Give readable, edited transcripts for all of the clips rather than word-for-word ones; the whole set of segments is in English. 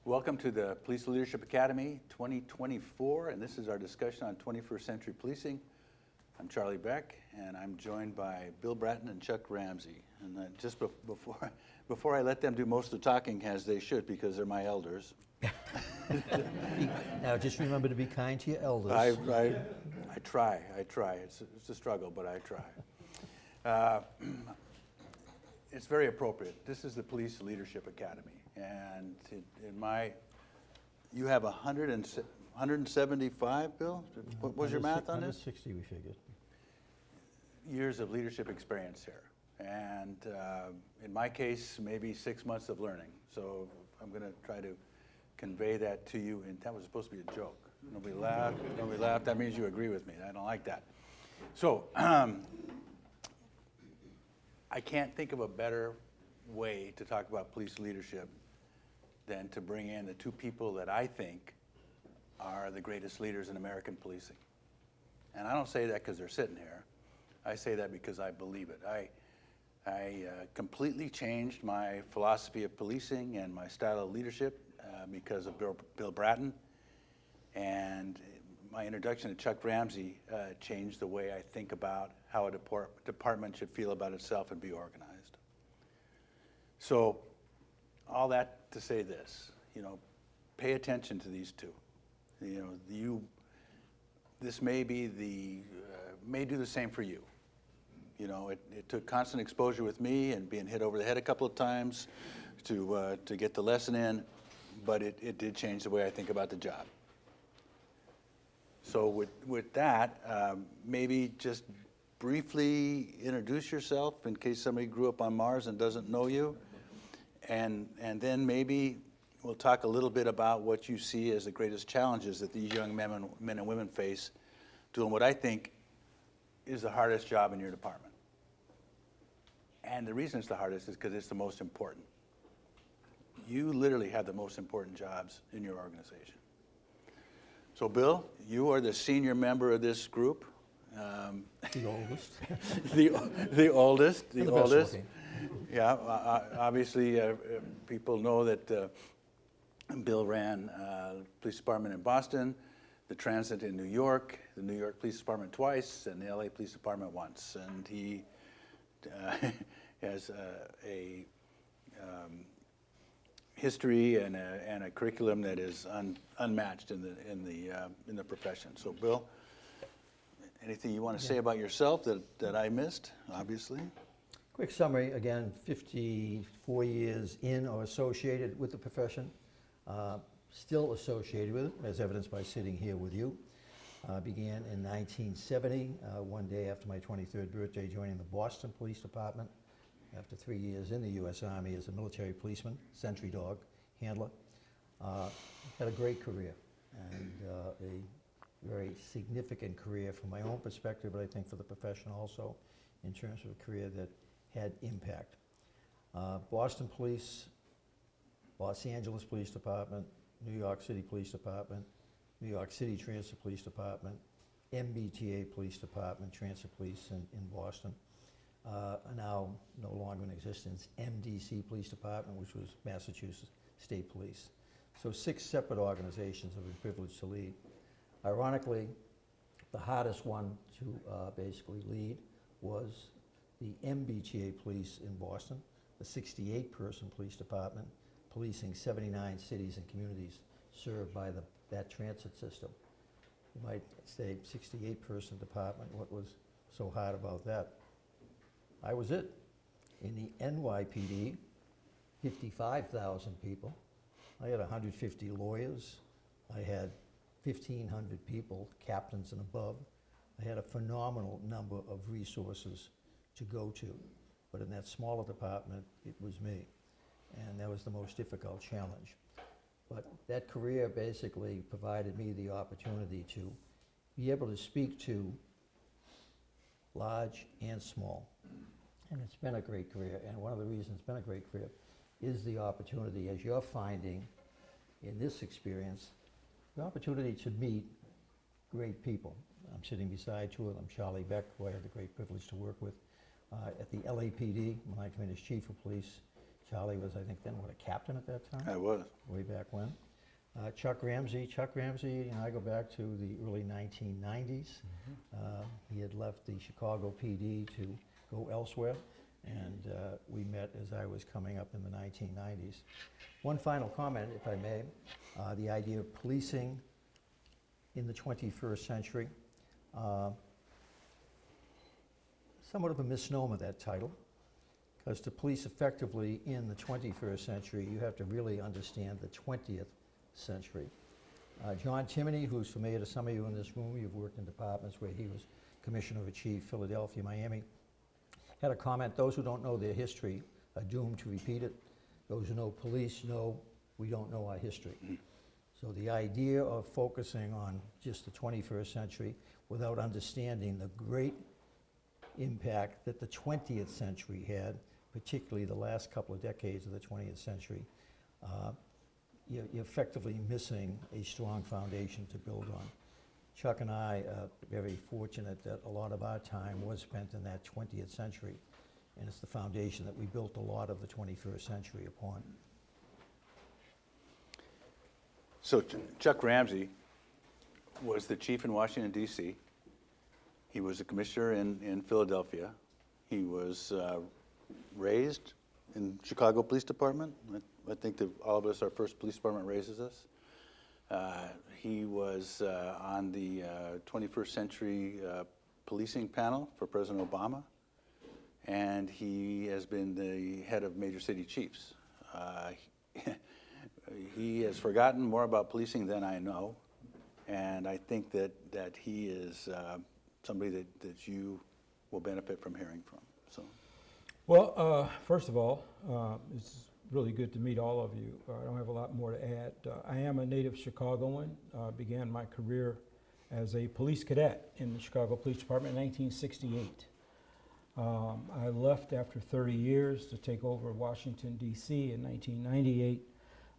Welcome to the Police Leadership Academy 2024, and this is our discussion on 21st century policing. I'm Charlie Beck, and I'm joined by Bill Bratton and Chuck Ramsey. And just before I let them do most of the talking, as they should, because they're my elders. Now, just remember to be kind to your elders. I try. It's a struggle, but I try. It's very appropriate. This is the Police Leadership Academy, and you have 175, Bill? What was your math on this? 160, we figured. Years of leadership experience here, and in my case, maybe 6 months of learning. So I'm going to try to convey that to you, and that was supposed to be a joke. Nobody laughed. Nobody laughed. That means you agree with me. I don't like that. So I can't think of a better way to talk about police leadership than to bring in the two people that I think are the greatest leaders in American policing. And I don't say that because they're sitting here. I say that because I believe it. I completely changed my philosophy of policing and my style of leadership because of Bill Bratton. And my introduction to Chuck Ramsey changed the way I think about how a department should feel about itself and be organized. So all that to say this, pay attention to these two. This may be may do the same for you. It took constant exposure with me and being hit over the head a couple of times to get the lesson in, but it did change the way I think about the job. So with that, maybe just briefly introduce yourself in case somebody grew up on Mars and doesn't know you, and then maybe we'll talk a little bit about what you see as the greatest challenges that these young men and women face doing what I think is the hardest job in your department. And the reason it's the hardest is because it's the most important. You literally have the most important jobs in your organization. So Bill, you are the senior member of this group. The oldest. the oldest. The oldest. Yeah, obviously people know that Bill ran the police department in Boston, the Transit in New York, the New York Police Department twice, and the LA Police Department once. And he has a history and a curriculum that is unmatched in the profession. So, Bill, anything you want to say about yourself that I missed? Obviously. Quick summary, again, 54 years in or associated with the profession. Still associated with it, as evidenced by sitting here with you. Began in 1970, one day after my 23rd birthday, joining the Boston Police Department after 3 years in the U.S. Army as a military policeman, sentry dog, handler. Had a great career and a very significant career from my own perspective, but I think for the profession also in terms of a career that had impact. Boston Police, Los Angeles Police Department, New York City Police Department, New York City Transit Police Department, MBTA Police Department, Transit Police in Boston. Are now no longer in existence, MDC Police Department, which was Massachusetts State Police. So 6 separate organizations I've been privileged to lead. Ironically, the hardest one to basically lead was the MBTA Police in Boston, the 68-person police department, policing 79 cities and communities served by that transit system. You might say 68-person department, what was so hard about that? I was it. In the NYPD, 55,000 people. I had 150 lawyers. I had 1,500 people, captains and above. I had a phenomenal number of resources to go to. But in that smaller department, it was me. And that was the most difficult challenge. But that career basically provided me the opportunity to be able to speak to large and small. And it's been a great career. And one of the reasons it's been a great career is the opportunity, as you're finding in this experience, the opportunity to meet great people. I'm sitting beside two of them, Charlie Beck, who I had the great privilege to work with at the LAPD when I came in as Chief of Police, Charlie was, I think, then, what, a captain at that time? I was. Way back when. Chuck Ramsey, and I go back to the early 1990s. He had left the Chicago PD to go elsewhere, and we met as I was coming up in the 1990s. One final comment, if I may, the idea of policing in the 21st century. Somewhat of a misnomer, that title, because to police effectively in the 21st century, you have to really understand the 20th century. John Timoney, who's familiar to some of you in this room, you've worked in departments where he was Commissioner of Chief, Philadelphia, Miami, had a comment, those who don't know their history are doomed to repeat it. Those who know police know we don't know our history. So the idea of focusing on just the 21st century without understanding the great impact that the 20th century had, particularly the last couple of decades of the 20th century, you're effectively missing a strong foundation to build on. Chuck and I are very fortunate that a lot of our time was spent in that 20th century, and it's the foundation that we built a lot of the 21st century upon. So Chuck Ramsey was the chief in Washington, D.C. He was a commissioner in Philadelphia. He was raised in Chicago Police Department. I think that all of us, our first police department raises us. He was on the 21st century policing panel for President Obama, and he has been the head of Major City Chiefs. He has forgotten more about policing than I know, and I think that he is somebody that you will benefit from hearing from. So, Well, first of all, it's really good to meet all of you. I don't have a lot more to add. I am a native Chicagoan. Began my career as a police cadet in the Chicago Police Department in 1968. I left after 30 years to take over Washington, D.C. in 1998,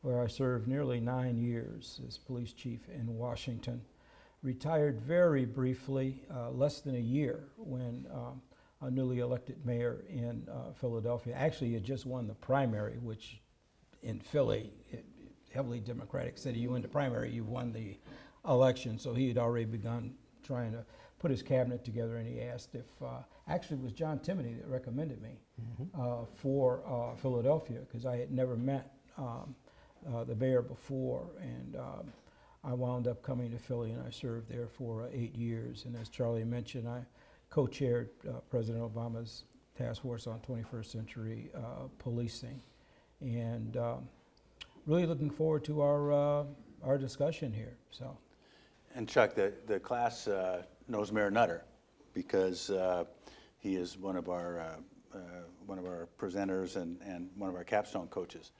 where I served nearly 9 years as police chief in Washington. Retired very briefly, less than a year, when a newly elected mayor in Philadelphia actually had just won the primary, which in Philly, heavily Democratic city, you win the primary, you won the election. So he had already begun trying to put his cabinet together, and he asked if, actually it was John Timoney that recommended me for Philadelphia, because I had never met the mayor before, and I wound up coming to Philly, and I served there for 8 years. And as Charlie mentioned, I co-chaired President Obama's task force on 21st century policing, and really looking forward to our discussion here. So, and Chuck, the class knows Mayor Nutter because he is one of our presenters and one of our capstone coaches.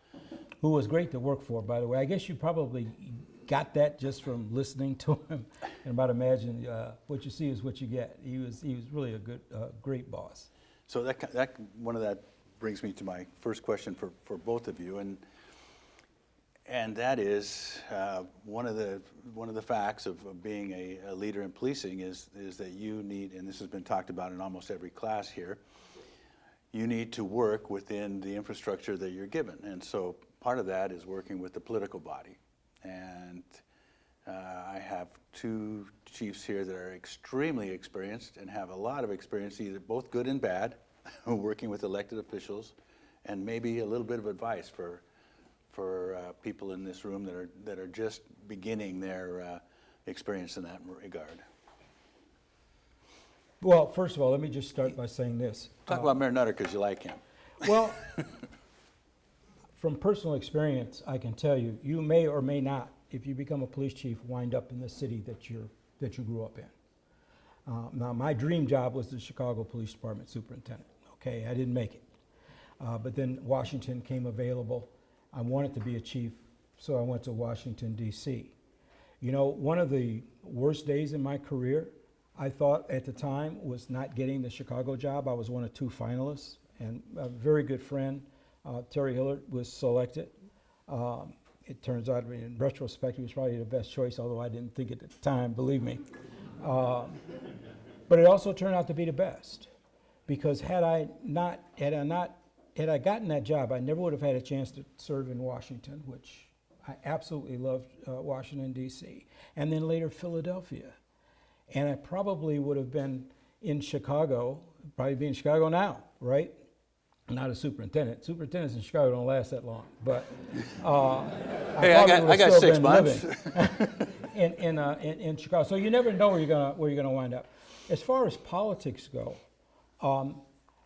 Who was great to work for, by the way. I guess you probably got that just from listening to him, and about imagine what you see is what you get. He was really a good, great boss. So that one of that brings me to my first question for both of you, and that is one of the facts of being a leader in policing is that you need, and this has been talked about in almost every class here, you need to work within the infrastructure that you're given, and so part of that is working with the political body. And I have two chiefs here that are extremely experienced and have a lot of experience, either both good and bad, working with elected officials, and maybe a little bit of advice for people in this room that are just beginning their experience in that regard. Well, first of all, let me just start by saying this. Talk about Mayor Nutter because you like him. Well, from personal experience, I can tell you, you may or may not, if you become a police chief, wind up in the city that you grew up in. Now, my dream job was the Chicago Police Department superintendent. Okay, I didn't make it. But then Washington came available. I wanted to be a chief, so I went to Washington, D.C. You know, one of the worst days in my career, I thought at the time, was not getting the Chicago job. I was one of 2 finalists, and a very good friend, Terry Hillard, was selected. It turns out, in retrospect, he was probably the best choice, although I didn't think it at the time, believe me. But it also turned out to be the best, because had I not had I gotten that job, I never would have had a chance to serve in Washington, which I absolutely loved Washington, D.C., and then later Philadelphia. And I probably would have been in Chicago, probably be in Chicago now, right? Not a superintendent. Superintendents in Chicago don't last that long, but Hey, I got 6 months. in Chicago. So you never know where you're gonna wind up. As far as politics go,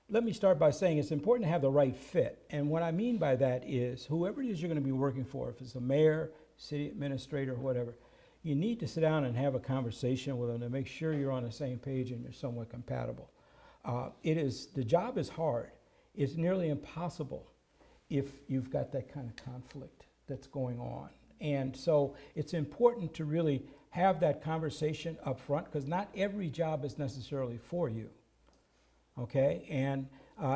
let me start by saying it's important to have the right fit. And what I mean by that is whoever it is you're going to be working for, if it's the mayor, city administrator, whatever, you need to sit down and have a conversation with them to make sure you're on the same page and you're somewhat compatible. The job is hard. It's nearly impossible if you've got that kind of conflict that's going on. And so it's important to really have that conversation up front, because not every job is necessarily for you. Okay, and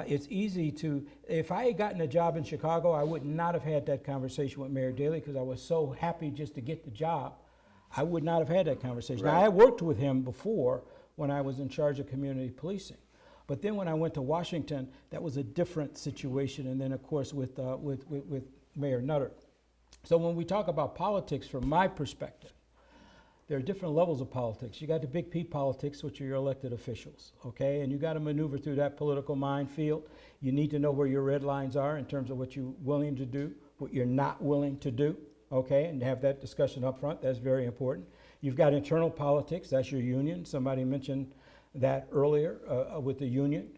it's easy to, if I had gotten a job in Chicago, I would not have had that conversation with Mayor Daley, because I was so happy just to get the job. I would not have had that conversation. Right. Now, I worked with him before when I was in charge of community policing. But then when I went to Washington, that was a different situation, and then of course with Mayor Nutter. So when we talk about politics, from my perspective, there are different levels of politics. You got the big P politics, which are your elected officials, okay? And you got to maneuver through that political minefield. You need to know where your red lines are in terms of what you're willing to do, what you're not willing to do, okay? And have that discussion up front. That's very important. You've got internal politics. That's your union. Somebody mentioned that earlier with the union.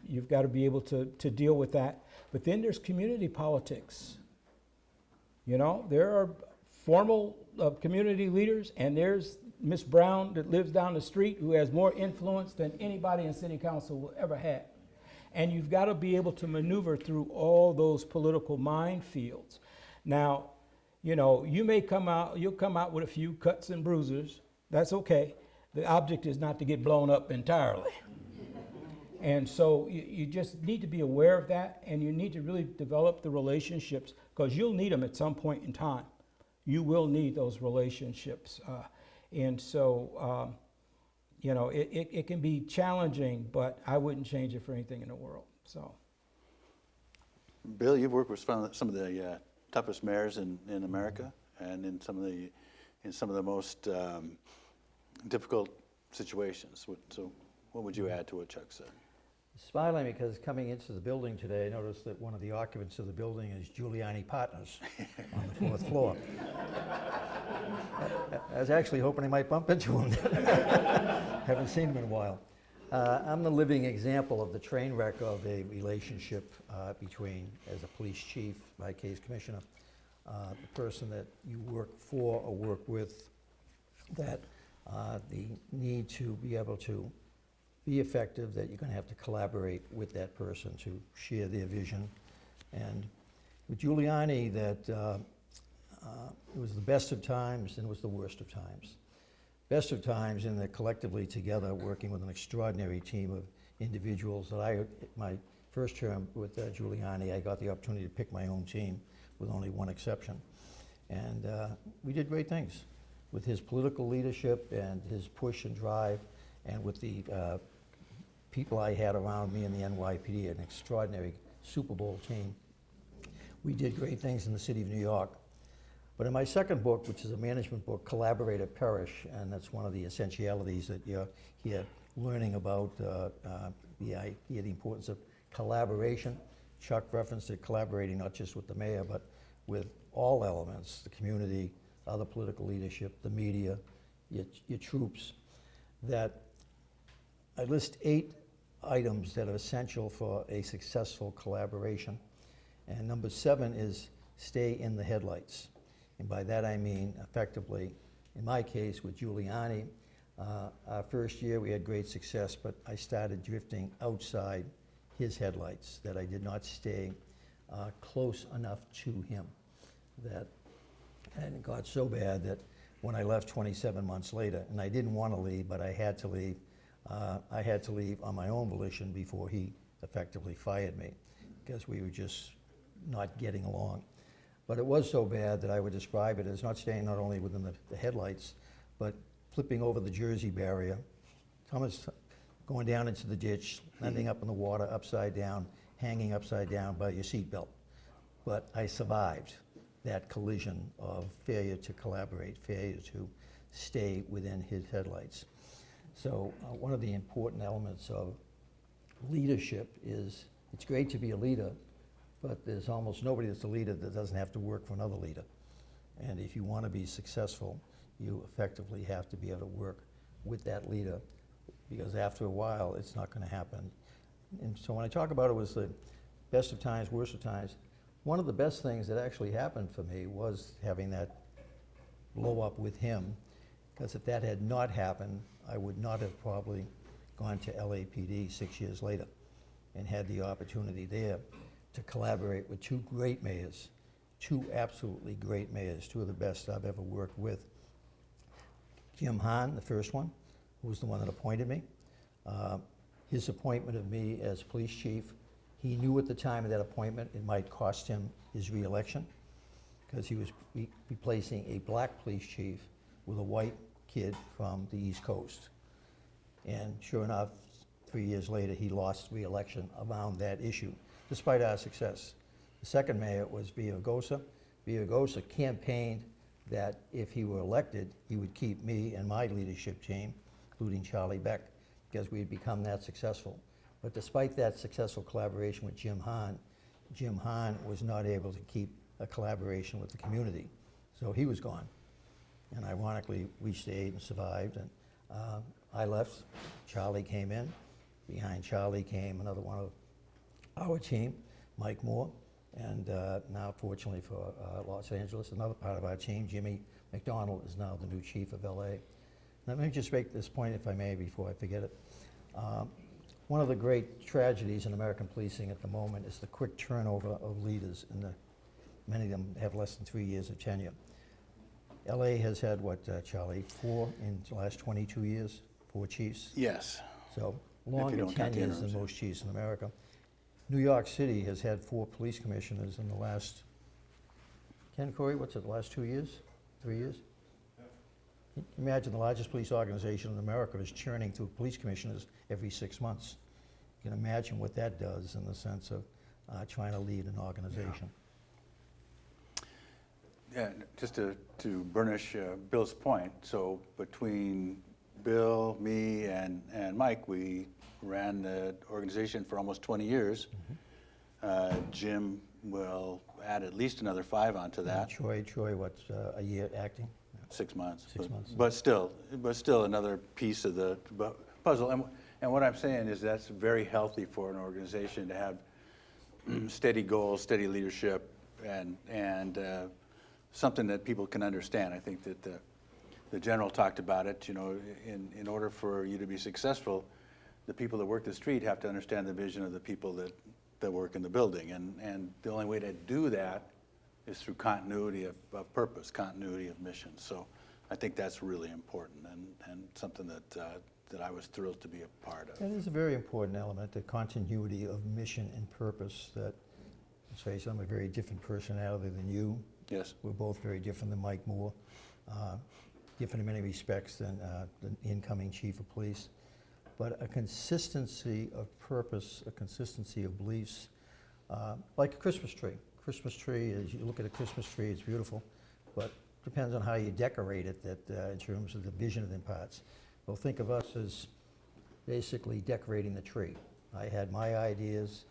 You've got to be able to deal with that. But then there's community politics. You know, there are formal community leaders, and there's Miss Brown that lives down the street who has more influence than anybody in city council will ever have. And you've got to be able to maneuver through all those political minefields. Now, you know, you'll come out with a few cuts and bruises. That's okay. The object is not to get blown up entirely. And so you just need to be aware of that, and you need to really develop the relationships, because you'll need them at some point in time. You will need those relationships. And so, you know, it can be challenging, but I wouldn't change it for anything in the world. So, Bill, you've worked with some of the toughest mayors in America, and in some of the most difficult situations. So what would you add to what Chuck said? Smiling because coming into the building today, I noticed that one of the occupants of the building is Giuliani Partners on the 4th floor. I was actually hoping I might bump into him. Haven't seen him in a while. I'm the living example of the train wreck of a relationship between, as a police chief, my case commissioner, the person that you work for or work with, that the need to be able to be effective, that you're going to have to collaborate with that person to share their vision. And with Giuliani, that it was the best of times and it was the worst of times. Best of times in that collectively together, working with an extraordinary team of individuals that my first term with Giuliani, I got the opportunity to pick my own team with only one exception. And we did great things with his political leadership and his push and drive, and with the people I had around me in the NYPD, an extraordinary Super Bowl team. We did great things in the city of New York. But in my second book, which is a management book, Collaborate or Perish, and that's one of the essentialities that you're here learning about, the importance of collaboration. Chuck referenced it, collaborating not just with the mayor, but with all elements, the community, other political leadership, the media, your troops, that I list 8 items that are essential for a successful collaboration. And number 7 is stay in the headlights. And by that I mean, effectively, in my case with Giuliani, our first year we had great success, but I started drifting outside his headlights, that I did not stay close enough to him. And it got so bad that when I left 27 months later, and I didn't want to leave, but I had to leave, on my own volition before he effectively fired me, because we were just not getting along. But it was so bad that I would describe it as not staying not only within the headlights, but flipping over the Jersey barrier, Thomas going down into the ditch, ending up in the water upside down, hanging upside down by your seatbelt. But I survived that collision of failure to collaborate, failure to stay within his headlights. So one of the important elements of leadership is it's great to be a leader, but there's almost nobody that's a leader that doesn't have to work for another leader. And if you want to be successful, you effectively have to be able to work with that leader, because after a while, it's not going to happen. And so when I talk about it was the best of times, worst of times, one of the best things that actually happened for me was having that blow up with him, because if that had not happened, I would not have probably gone to LAPD 6 years later and had the opportunity there to collaborate with two great mayors, two absolutely great mayors, two of the best I've ever worked with. Jim Hahn, the first one, who was the one that appointed me. His appointment of me as police chief, he knew at the time of that appointment it might cost him his reelection, because he was replacing a black police chief with a white kid from the East Coast. And sure enough, 3 years later, he lost reelection around that issue, despite our success. The second mayor was Villaraigosa. Villaraigosa campaigned that if he were elected, he would keep me and my leadership team, including Charlie Beck, because we had become that successful. But despite that successful collaboration with Jim Hahn was not able to keep a collaboration with the community. So he was gone. And ironically, we stayed and survived. And I left. Charlie came in. Behind Charlie came another one of our team, Mike Moore. And now, fortunately for Los Angeles, another part of our team, Jimmy McDonald, is now the new chief of LA. Let me just make this point, if I may, before I forget it. One of the great tragedies in American policing at the moment is the quick turnover of leaders, and many of them have less than 3 years of tenure. LA has had, what, Charlie, 4 in the last 22 years, 4 chiefs? Yes. So you longer don't count the tenures than interims, yeah. most chiefs in America. New York City has had 4 police commissioners in the last, Ken Corey, what's it, the last 2 years, 3 years? Imagine the largest police organization in America is churning through police commissioners every 6 months. You can imagine what that does in the sense of trying to lead an organization. Yeah, just to burnish Bill's point, so between Bill, me, and Mike, we ran the organization for almost 20 years. Jim will add at least another 5 onto that. Troy, what's a year acting? 6 months. 6 months. But still another piece of the puzzle. And what I'm saying is that's very healthy for an organization to have steady goals, steady leadership, and something that people can understand. I think that the general talked about it. You know, in order for you to be successful, the people that work the street have to understand the vision of the people that work in the building. And the only way to do that is through continuity of purpose, continuity of mission. So I think that's really important and something that I was thrilled to be a part of. That is a very important element, the continuity of mission and purpose. That, let's face it, I'm a very different personality than you. Yes. We're both very different than Mike Moore, different in many respects than the incoming chief of police. But a consistency of purpose, a consistency of beliefs, like a Christmas tree. Christmas tree, as you look at a Christmas tree, it's beautiful, but depends on how you decorate it in terms of the vision it imparts. Well, think of us as basically decorating the tree. I had my ideas,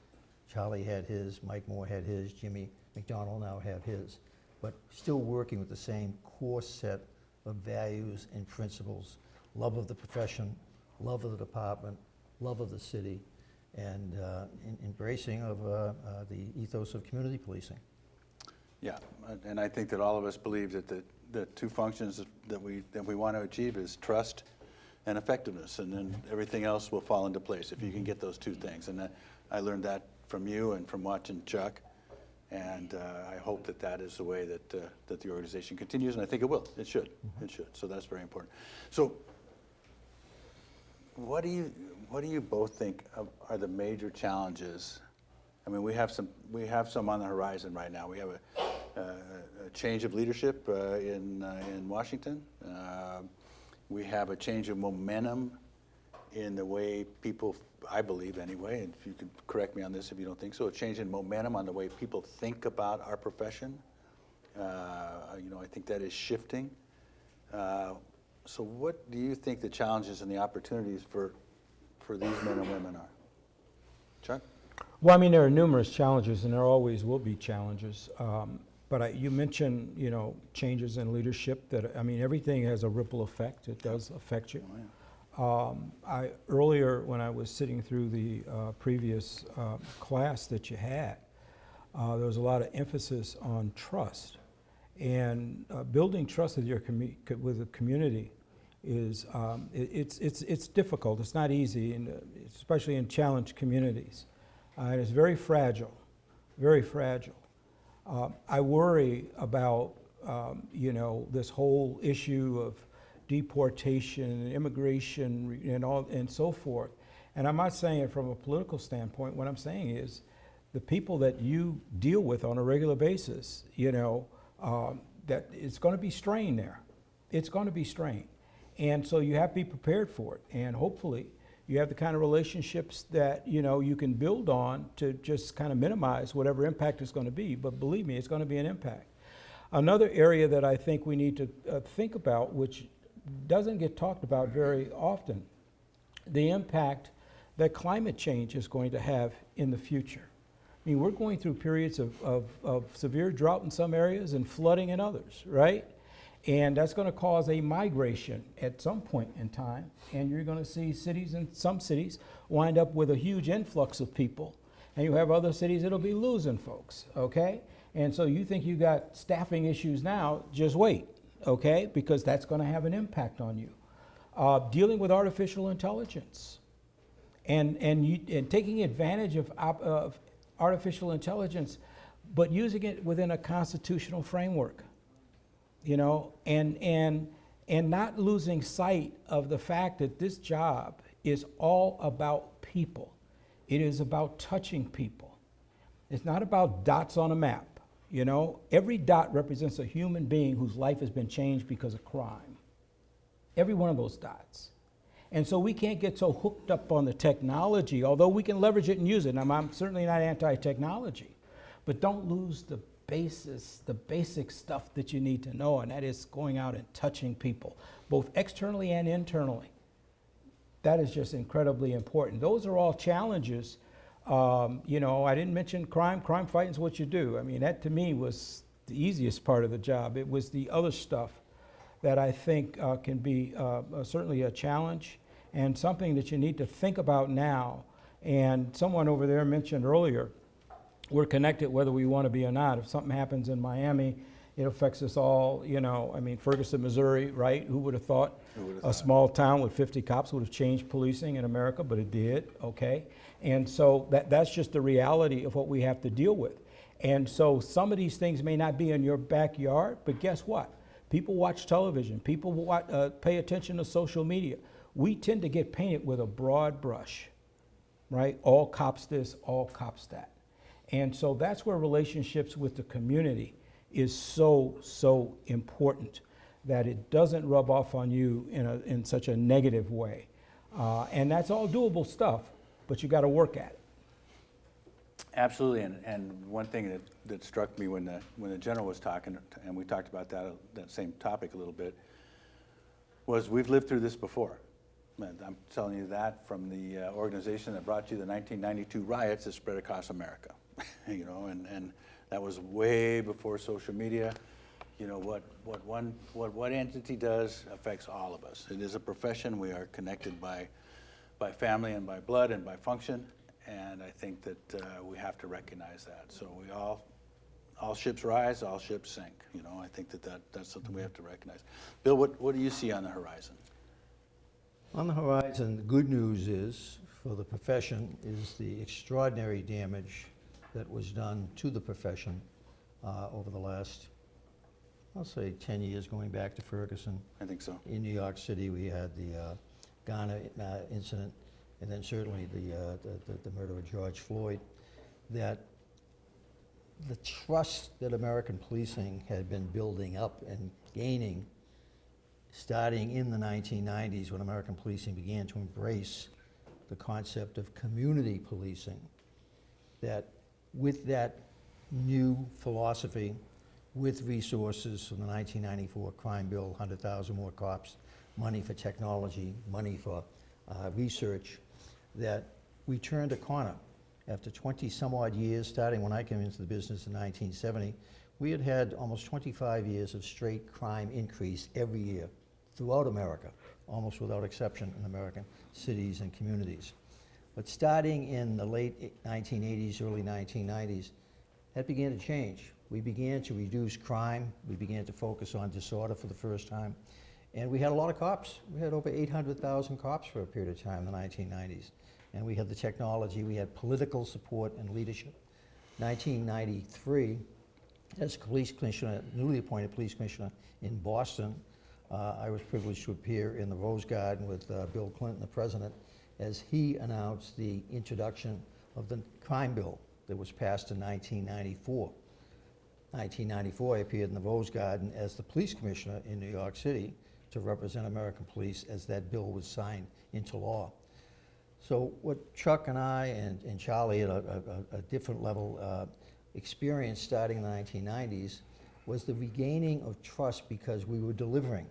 Charlie had his, Mike Moore had his, Jimmy McDonald now have his, but still working with the same core set of values and principles, love of the profession, love of the department, love of the city, and embracing of the ethos of community policing. Yeah, and I think that all of us believe that the 2 functions that we want to achieve is trust and effectiveness, and then everything else will fall into place if you can get those 2 things. And I learned that from you and from watching Chuck, and I hope that is the way that the organization continues, and I think it will. It should. It should. So that's very important. So what do you both think are the major challenges? I mean, we have some on the horizon right now. We have a change of leadership in Washington. We have a change of momentum in the way people, I believe anyway, and if you could correct me on this if you don't think so, a change in momentum on the way people think about our profession. I think that is shifting. So what do you think the challenges and the opportunities for these men and women are? Chuck? Well, I mean, there are numerous challenges, and there always will be challenges. But you mentioned, changes in leadership. Everything has a ripple effect. It does affect you. Oh, yeah. Earlier, when I was sitting through the previous class that you had, there was a lot of emphasis on trust. And building trust with with the community is it's difficult. It's not easy, and especially in challenged communities. And it's very fragile, very fragile. I worry about this whole issue of deportation, immigration, and so forth. And I'm not saying it from a political standpoint. What I'm saying is the people that you deal with on a regular basis, that it's going to be strained there. It's going to be strained. And so you have to be prepared for it. And hopefully you have the kind of relationships that, you can build on to just kind of minimize whatever impact it's going to be. But believe me, it's going to be an impact. Another area that I think we need to think about, which doesn't get talked about very often, the impact that climate change is going to have in the future. I mean, we're going through periods of severe drought in some areas and flooding in others, right? And that's going to cause a migration at some point in time. And you're going to see some cities wind up with a huge influx of people. And you have other cities that'll be losing folks, okay? And so you think you got staffing issues now, just wait, okay? Because that's going to have an impact on you. Dealing with artificial intelligence and taking advantage of artificial intelligence, but using it within a constitutional framework, and not losing sight of the fact that this job is all about people. It is about touching people. It's not about dots on a map. Every dot represents a human being whose life has been changed because of crime. Every one of those dots. And so we can't get so hooked up on the technology, although we can leverage it and use it. And I'm certainly not anti-technology, but don't lose the basic stuff that you need to know, and that is going out and touching people, both externally and internally. That is just incredibly important. Those are all challenges. I didn't mention crime. Crime fighting is what you do. I mean, that to me was the easiest part of the job. It was the other stuff that I think can be certainly a challenge and something that you need to think about now. And someone over there mentioned earlier, we're connected whether we want to be or not. If something happens in Miami, it affects us all. Ferguson, Missouri, right? Who would have thought a small town with 50 cops would have changed policing in America, but it did, okay? And so that's just the reality of what we have to deal with. And so some of these things may not be in your backyard, but guess what? People watch television. People pay attention to social media. We tend to get painted with a broad brush, right? All cops this, all cops that. And so that's where relationships with the community is so important, that it doesn't rub off on you in such a negative way. And that's all doable stuff, but you got to work at it. Absolutely, and one thing that struck me when the general was talking, and we talked about that same topic a little bit, was we've lived through this before. I'm telling you that from the organization that brought you the 1992 riots that spread across America, and that was way before social media. What entity does affects all of us. It is a profession. We are connected by family and by blood and by function. And I think that we have to recognize that. So we all ships rise, all ships sink. I think that's something we have to recognize. Bill, what do you see on the horizon? On the horizon, the good news is, for the profession, is the extraordinary damage that was done to the profession over the last, I'll say, 10 years, going back to Ferguson. I think so. In New York City, we had the Ghana incident, and then certainly the murder of George Floyd, that the trust that American policing had been building up and gaining starting in the 1990s when American policing began to embrace the concept of community policing, that with that new philosophy, with resources from the 1994 crime bill, 100,000 more cops, money for technology, money for research, that we turned a corner. After 20 some odd years, starting when I came into the business in 1970, we had had almost 25 years of straight crime increase every year throughout America, almost without exception in American cities and communities. But starting in the late 1980s, early 1990s, that began to change. We began to reduce crime. We began to focus on disorder for the first time. And we had a lot of cops. We had over 800,000 cops for a period of time in the 1990s. And we had the technology, we had political support and leadership. 1993, as police commissioner, newly appointed police commissioner in Boston, I was privileged to appear in the Rose Garden with Bill Clinton, the president, as he announced the introduction of the crime bill that was passed in 1994. 1994, I appeared in the Rose Garden as the police commissioner in New York City to represent American police as that bill was signed into law. So what Chuck and I and Charlie at a different level experienced starting in the 1990s was the regaining of trust because we were delivering.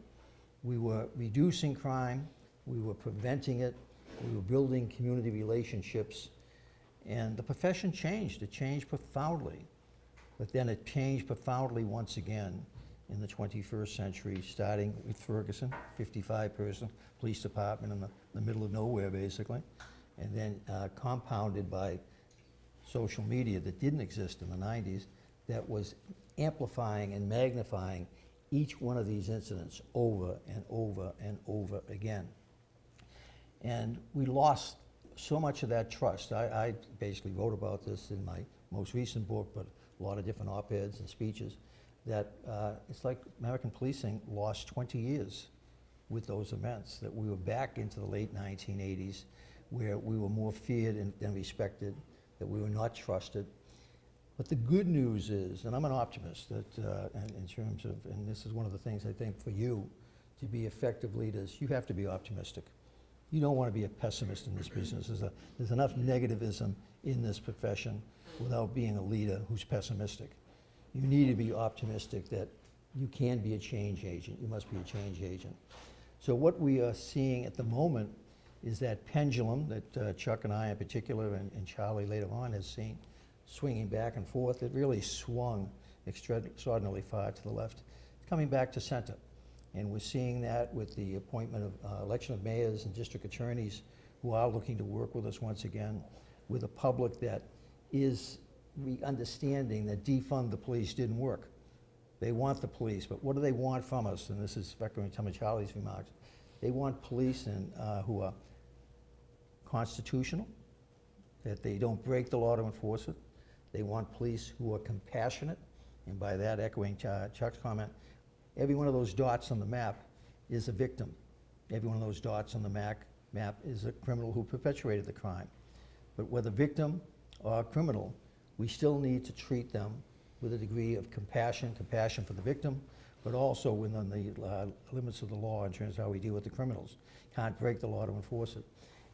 We were reducing crime, we were preventing it, we were building community relationships, and the profession changed. It changed profoundly. But then it changed profoundly once again in the 21st century, starting with Ferguson, 55-person police department in the middle of nowhere, basically, and then compounded by social media that didn't exist in the 90s, that was amplifying and magnifying each one of these incidents over and over and over again. And we lost so much of that trust. I basically wrote about this in my most recent book, but a lot of different op-eds and speeches, that it's like American policing lost 20 years with those events, that we were back into the late 1980s where we were more feared than respected, that we were not trusted. But the good news is, and I'm an optimist, that in terms of, and this is one of the things I think for you, to be effective leaders, you have to be optimistic. You don't want to be a pessimist in this business. There's enough negativism in this profession without being a leader who's pessimistic. You need to be optimistic that you can be a change agent. You must be a change agent. So what we are seeing at the moment is that pendulum that Chuck and I in particular, and Charlie later on has seen, swinging back and forth. It really swung extraordinarily far to the left, coming back to center. And we're seeing that with the appointment of election of mayors and district attorneys who are looking to work with us once again, with a public that is understanding that defund the police didn't work. They want the police, but what do they want from us? And this is echoing some of Charlie's remarks. They want police who are constitutional, that they don't break the law to enforce it. They want police who are compassionate, and by that echoing Chuck's comment, every one of those dots on the map is a victim. Every one of those dots on the map is a criminal who perpetuated the crime. But whether victim or criminal, we still need to treat them with a degree of compassion for the victim, but also within the limits of the law in terms of how we deal with the criminals. Can't break the law to enforce it.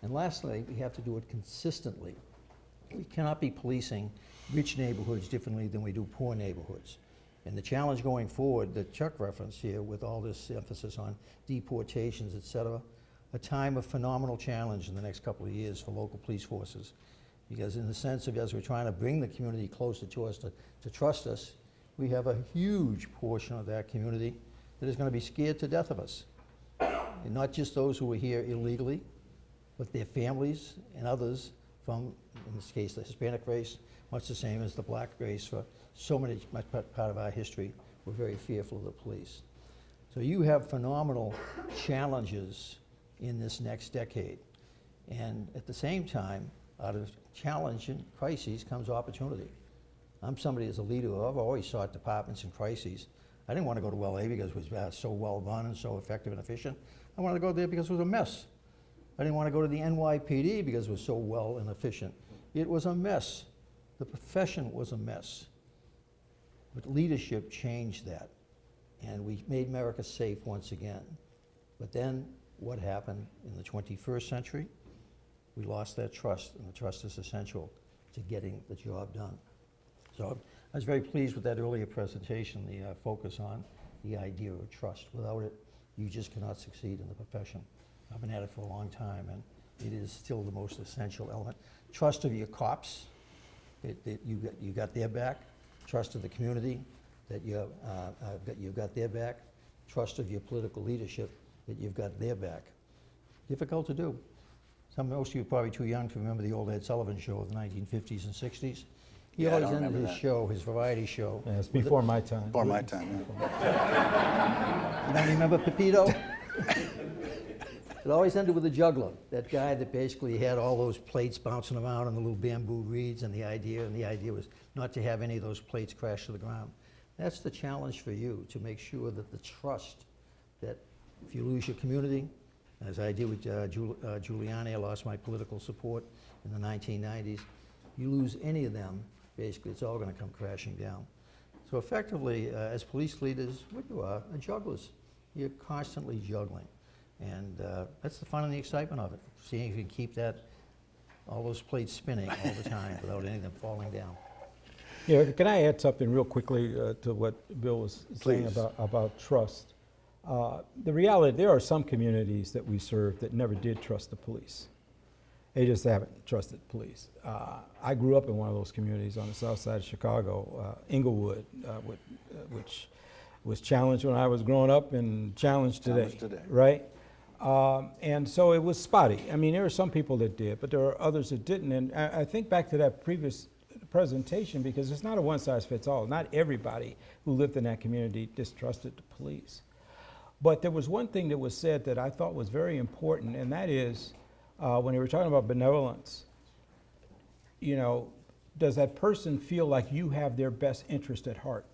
And lastly, we have to do it consistently. We cannot be policing rich neighborhoods differently than we do poor neighborhoods. And the challenge going forward that Chuck referenced here with all this emphasis on deportations, et cetera, a time of phenomenal challenge in the next couple of years for local police forces. Because in the sense of as we're trying to bring the community closer to us to trust us, we have a huge portion of that community that is going to be scared to death of us. And not just those who are here illegally, but their families and others from, in this case, the Hispanic race, much the same as the black race for so much part of our history. We're very fearful of the police. So you have phenomenal challenges in this next decade. And at the same time, out of challenge and crises comes opportunity. I'm somebody as a leader who I've always sought departments in crises. I didn't want to go to LA because it was so well run and so effective and efficient. I wanted to go there because it was a mess. I didn't want to go to the NYPD because it was so well and efficient. It was a mess. The profession was a mess. But leadership changed that. And we made America safe once again. But then what happened in the 21st century? We lost that trust, and the trust is essential to getting the job done. So I was very pleased with that earlier presentation, the focus on the idea of trust. Without it, you just cannot succeed in the profession. I've been at it for a long time, and it is still the most essential element. Trust of your cops, that you got their back. Trust of the community, that you've got their back. Trust of your political leadership, that you've got their back. Difficult to do. Most of you are probably too young to remember the old Ed Sullivan Show of the 1950s and 60s. He Yeah, I always don't ended remember his that. show, his variety show. Yeah, it's with before my time. Before my time, yeah. You don't remember Pepito? It always ended with a juggler, that guy that basically had all those plates bouncing around on the little bamboo reeds, and the idea was not to have any of those plates crash to the ground. That's the challenge for you, to make sure that the trust, that if you lose your community, as I did with Giuliani, I lost my political support in the 1990s, you lose any of them, basically it's all going to come crashing down. So effectively, as police leaders, what you are jugglers. You're constantly juggling. And that's the fun and the excitement of it, seeing if you can keep all those plates spinning all the time without any of them falling down. Yeah, can I add something real quickly to what Bill was saying Please. about trust? The reality, there are some communities that we serve that never did trust the police. They just haven't trusted police. I grew up in one of those communities on the south side of Chicago, Inglewood, which was challenged when I was growing up and challenged today. Challenged today. Right? And so it was spotty. I mean, there are some people that did, but there are others that didn't. And I think back to that previous presentation, because it's not a one-size-fits-all. Not everybody who lived in that community distrusted the police. But there was one thing that was said that I thought was very important, and that is, when they were talking about benevolence, you know, does that person feel like you have their best interest at heart?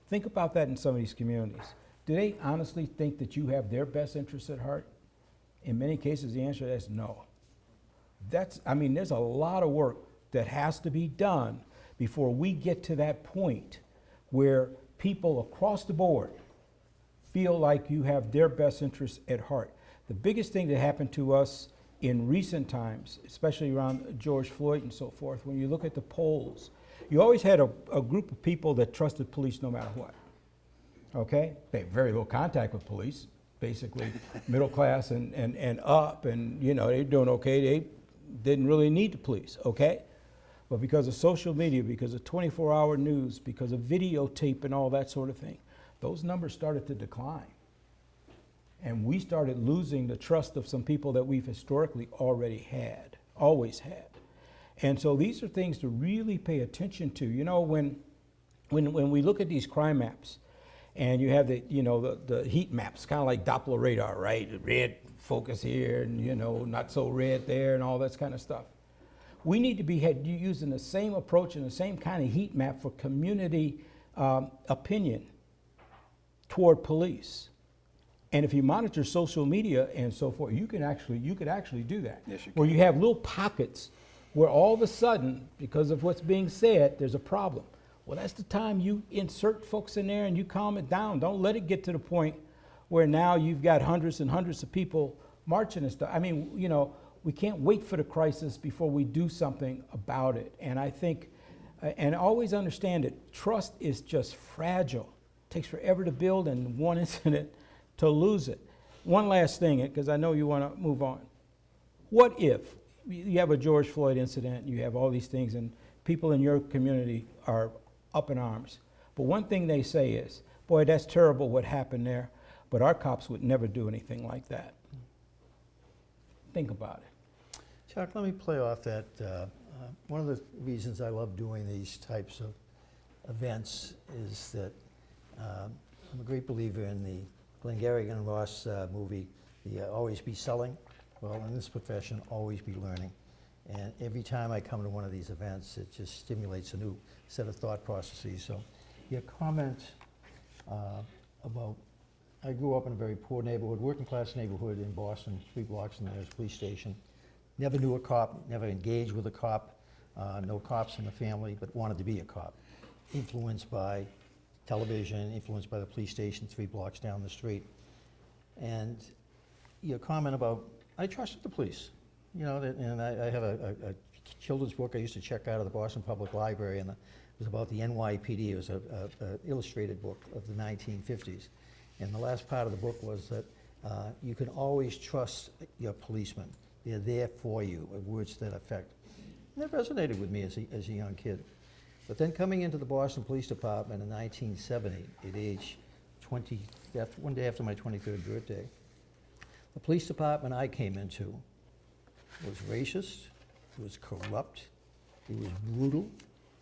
Think about that in some of these communities. Do they honestly think that you have their best interest at heart? In many cases, the answer is no. I mean, there's a lot of work that has to be done before we get to that point where people across the board feel like you have their best interests at heart. The biggest thing that happened to us in recent times, especially around George Floyd and so forth, when you look at the polls, you always had a group of people that trusted police no matter what. Okay? They had very little contact with police, basically middle class and up, and you know, they're doing okay. They didn't really need the police, okay? But because of social media, because of 24-hour news, because of videotape and all that sort of thing, those numbers started to decline. And we started losing the trust of some people that we've historically already had, always had. And so these are things to really pay attention to. You know, when we look at these crime maps, and you have the heat maps, kind of like Doppler radar, right? Red focus here, and you know, not so red there, and all that kind of stuff. We need to be using the same approach and the same kind of heat map for community opinion toward police. And if you monitor social media and so forth, you could actually do that. Yes, you where can. you have little pockets where all of a sudden, because of what's being said, there's a problem. Well, that's the time you insert folks in there and you calm it down. Don't let it get to the point where now you've got hundreds and hundreds of people marching and stuff. I mean, you know, we can't wait for the crisis before we do something about it. And I think, and always understand it, trust is just fragile. It takes forever to build, and one incident to lose it. One last thing, because I know you want to move on. What if you have a George Floyd incident, you have all these things, and people in your community are up in arms? But one thing they say is, boy, that's terrible what happened there, but our cops would never do anything like that. Think about it. Chuck, let me play off that. One of the reasons I love doing these types of events is that I'm a great believer in the Glengarry and Ross movie, the Always Be Selling. Well, in this profession, always be learning. And every time I come to one of these events, it just stimulates a new set of thought processes. So your comment about, I grew up in a very poor neighborhood, working class neighborhood in Boston, 3 blocks from the nearest police station. Never knew a cop, never engaged with a cop, no cops in the family, but wanted to be a cop. Influenced by television, influenced by the police station 3 blocks down the street. And your comment about, I trusted the police. You know, and I have a children's book I used to check out of the Boston Public Library, and it was about the NYPD. It was an illustrated book of the 1950s. And the last part of the book was that you can always trust your policemen. They're there for you, words to that effect. And that resonated with me as a young kid. But then coming into the Boston Police Department in 1970, at age 20, one day after my 23rd birthday, the police department I came into was racist, it was corrupt, it was brutal,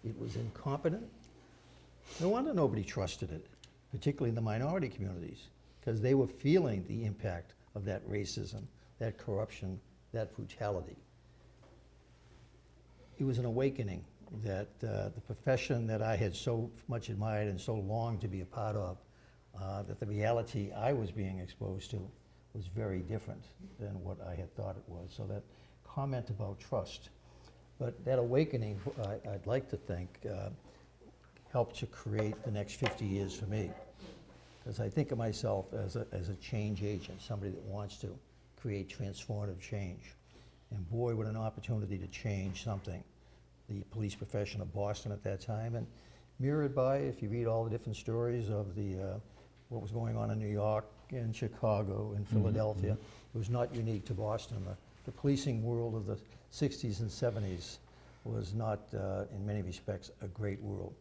it was incompetent. No wonder nobody trusted it, particularly in the minority communities, because they were feeling the impact of that racism, that corruption, that brutality. It was an awakening that the profession that I had so much admired and so longed to be a part of, that the reality I was being exposed to was very different than what I had thought it was. So that comment about trust. But that awakening, I'd like to think, helped to create the next 50 years for me. Because I think of myself as a change agent, somebody that wants to create transformative change. And boy, what an opportunity to change something. The police profession of Boston at that time, and mirrored by, if you read all the different stories of what was going on in New York and Chicago and Philadelphia, it was not unique to Boston. The policing world of the 60s and 70s was not, in many respects, a great world.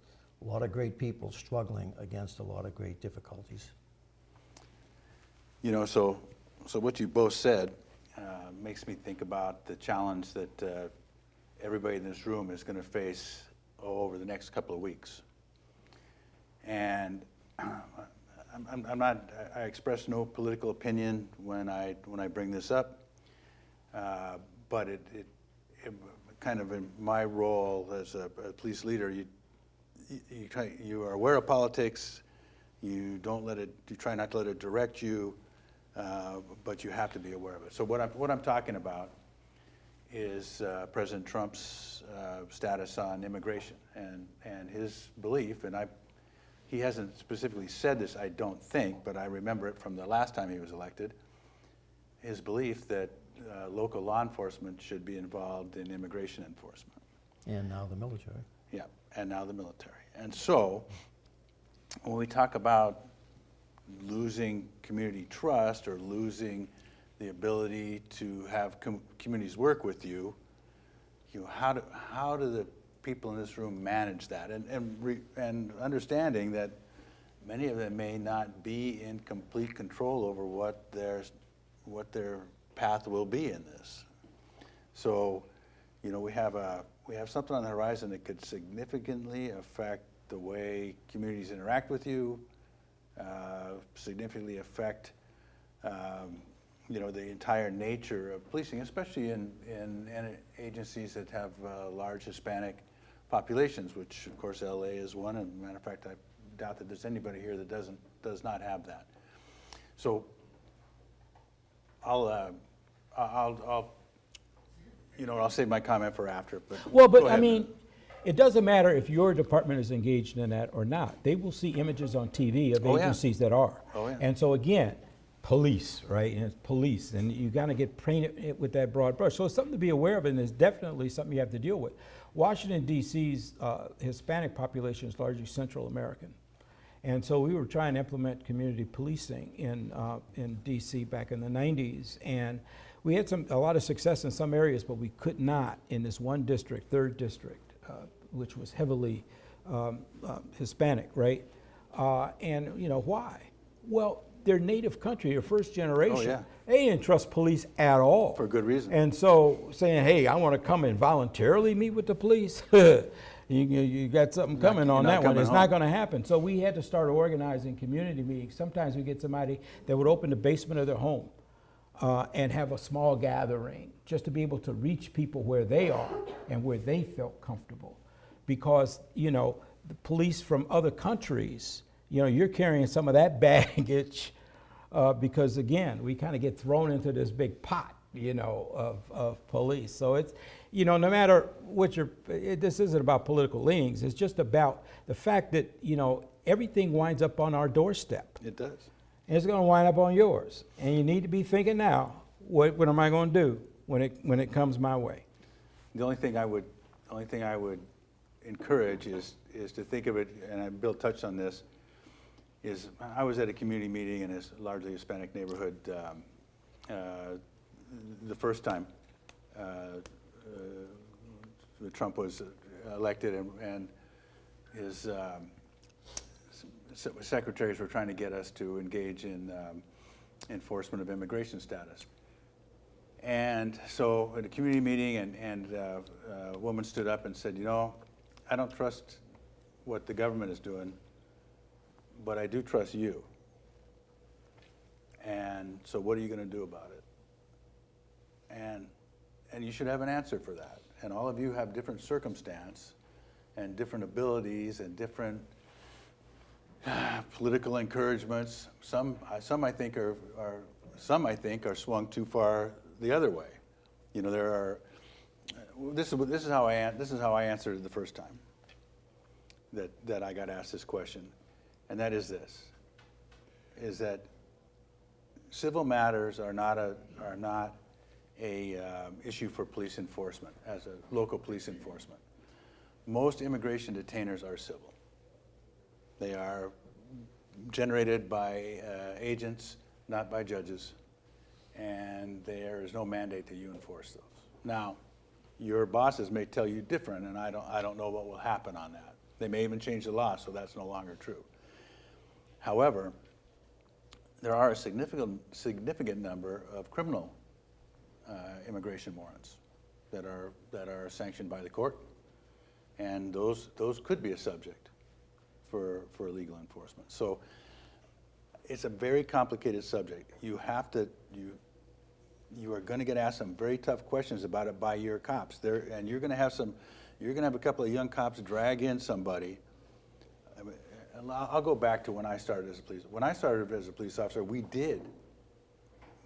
A lot of great people struggling against a lot of great difficulties. You know, so what you both said makes me think about the challenge that everybody in this room is going to face over the next couple of weeks. And I express no political opinion when I bring this up, but it kind of in my role as a police leader, you are aware of politics. You try not to let it direct you, but you have to be aware of it. So what I'm talking about is President Trump's status on immigration and his belief, and he hasn't specifically said this, I don't think, but I remember it from the last time he was elected, his belief that local law enforcement should be involved in immigration enforcement. And now the military. Yeah, and now the military. And so, when we talk about losing community trust or losing the ability to have communities work with you, how do the people in this room manage that? And understanding that many of them may not be in complete control over what their path will be in this. So, you know, we have something on the horizon that could significantly affect the way communities interact with you, significantly affect you know, the entire nature of policing, especially in agencies that have large Hispanic populations, which of course LA is one. And matter of fact, I doubt that there's anybody here that does not have that. So I'll save my comment for after. But Well, go but I ahead. mean, it doesn't matter if your department is engaged in that or not. They will see images on TV of Oh, yeah. agencies that are. Oh, yeah. And so again, police, right? And it's police, and you got to get painted with that broad brush. So it's something to be aware of, and it's definitely something you have to deal with. Washington, D.C.'s Hispanic population is largely Central American. And so we were trying to implement community policing in D.C. back in the 90s. And we had a lot of success in some areas, but we could not in this one district, 3rd District, which was heavily Hispanic, right? And you know, why? Well, their native country, their first generation, Oh, yeah. they didn't trust police at all. For good reason. And so saying, hey, I want to come and voluntarily meet with the police, you got something coming on you're not that one. coming It's home. not going to happen. So we had to start organizing community meetings. Sometimes we get somebody that would open the basement of their home and have a small gathering just to be able to reach people where they are and where they felt comfortable. Because, you know, the police from other countries, you know, you're carrying some of that baggage because, again, we kind of get thrown into this big pot, you know, of police. So it's, you know, no matter what this isn't about political leanings. It's just about the fact that, you know, everything winds up on our doorstep. It does. and it's going to wind up on yours. And you need to be thinking now, what am I going to do when it comes my way? The only thing I would encourage is to think of it, and Bill touched on this, is I was at a community meeting in a largely Hispanic neighborhood the first time Trump was elected, and his secretaries were trying to get us to engage in enforcement of immigration status. And so at a community meeting, and a woman stood up and said, I don't trust what the government is doing, but I do trust you. And so what are you going to do about it? And you should have an answer for that. And all of you have different circumstance and different abilities and different political encouragements. Some I think are swung too far the other way. There are. This is how I answered it the first time that I got asked this question, and that is this: is that civil matters are not a issue for police enforcement as a local police enforcement. Most immigration detainers are civil. They are generated by agents, not by judges, and there is no mandate that you enforce those. Now, your bosses may tell you different, and I don't know what will happen on that. They may even change the law, so that's no longer true. However, there are a significant number of criminal immigration warrants that are sanctioned by the court, and those could be a subject for legal enforcement. So it's a very complicated subject. You are going to get asked some very tough questions about it by your cops. And you're going to have a couple of young cops drag in somebody. I'll go back to when I started as a police. When I started as a police officer, we did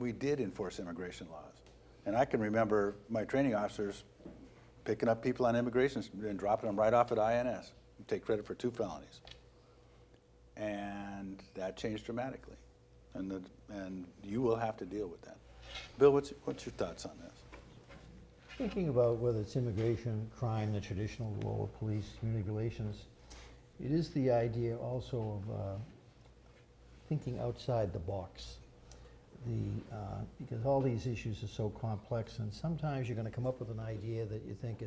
enforce immigration laws. And I can remember my training officers picking up people on immigration and dropping them right off at INS. Take credit for 2 felonies. And that changed dramatically. And you will have to deal with that. Bill, what's your thoughts on this? Thinking about whether it's immigration, crime, the traditional role of police, community relations, it is the idea also of thinking outside the box. Because all these issues are so complex, and sometimes you're going to come up with an idea that you think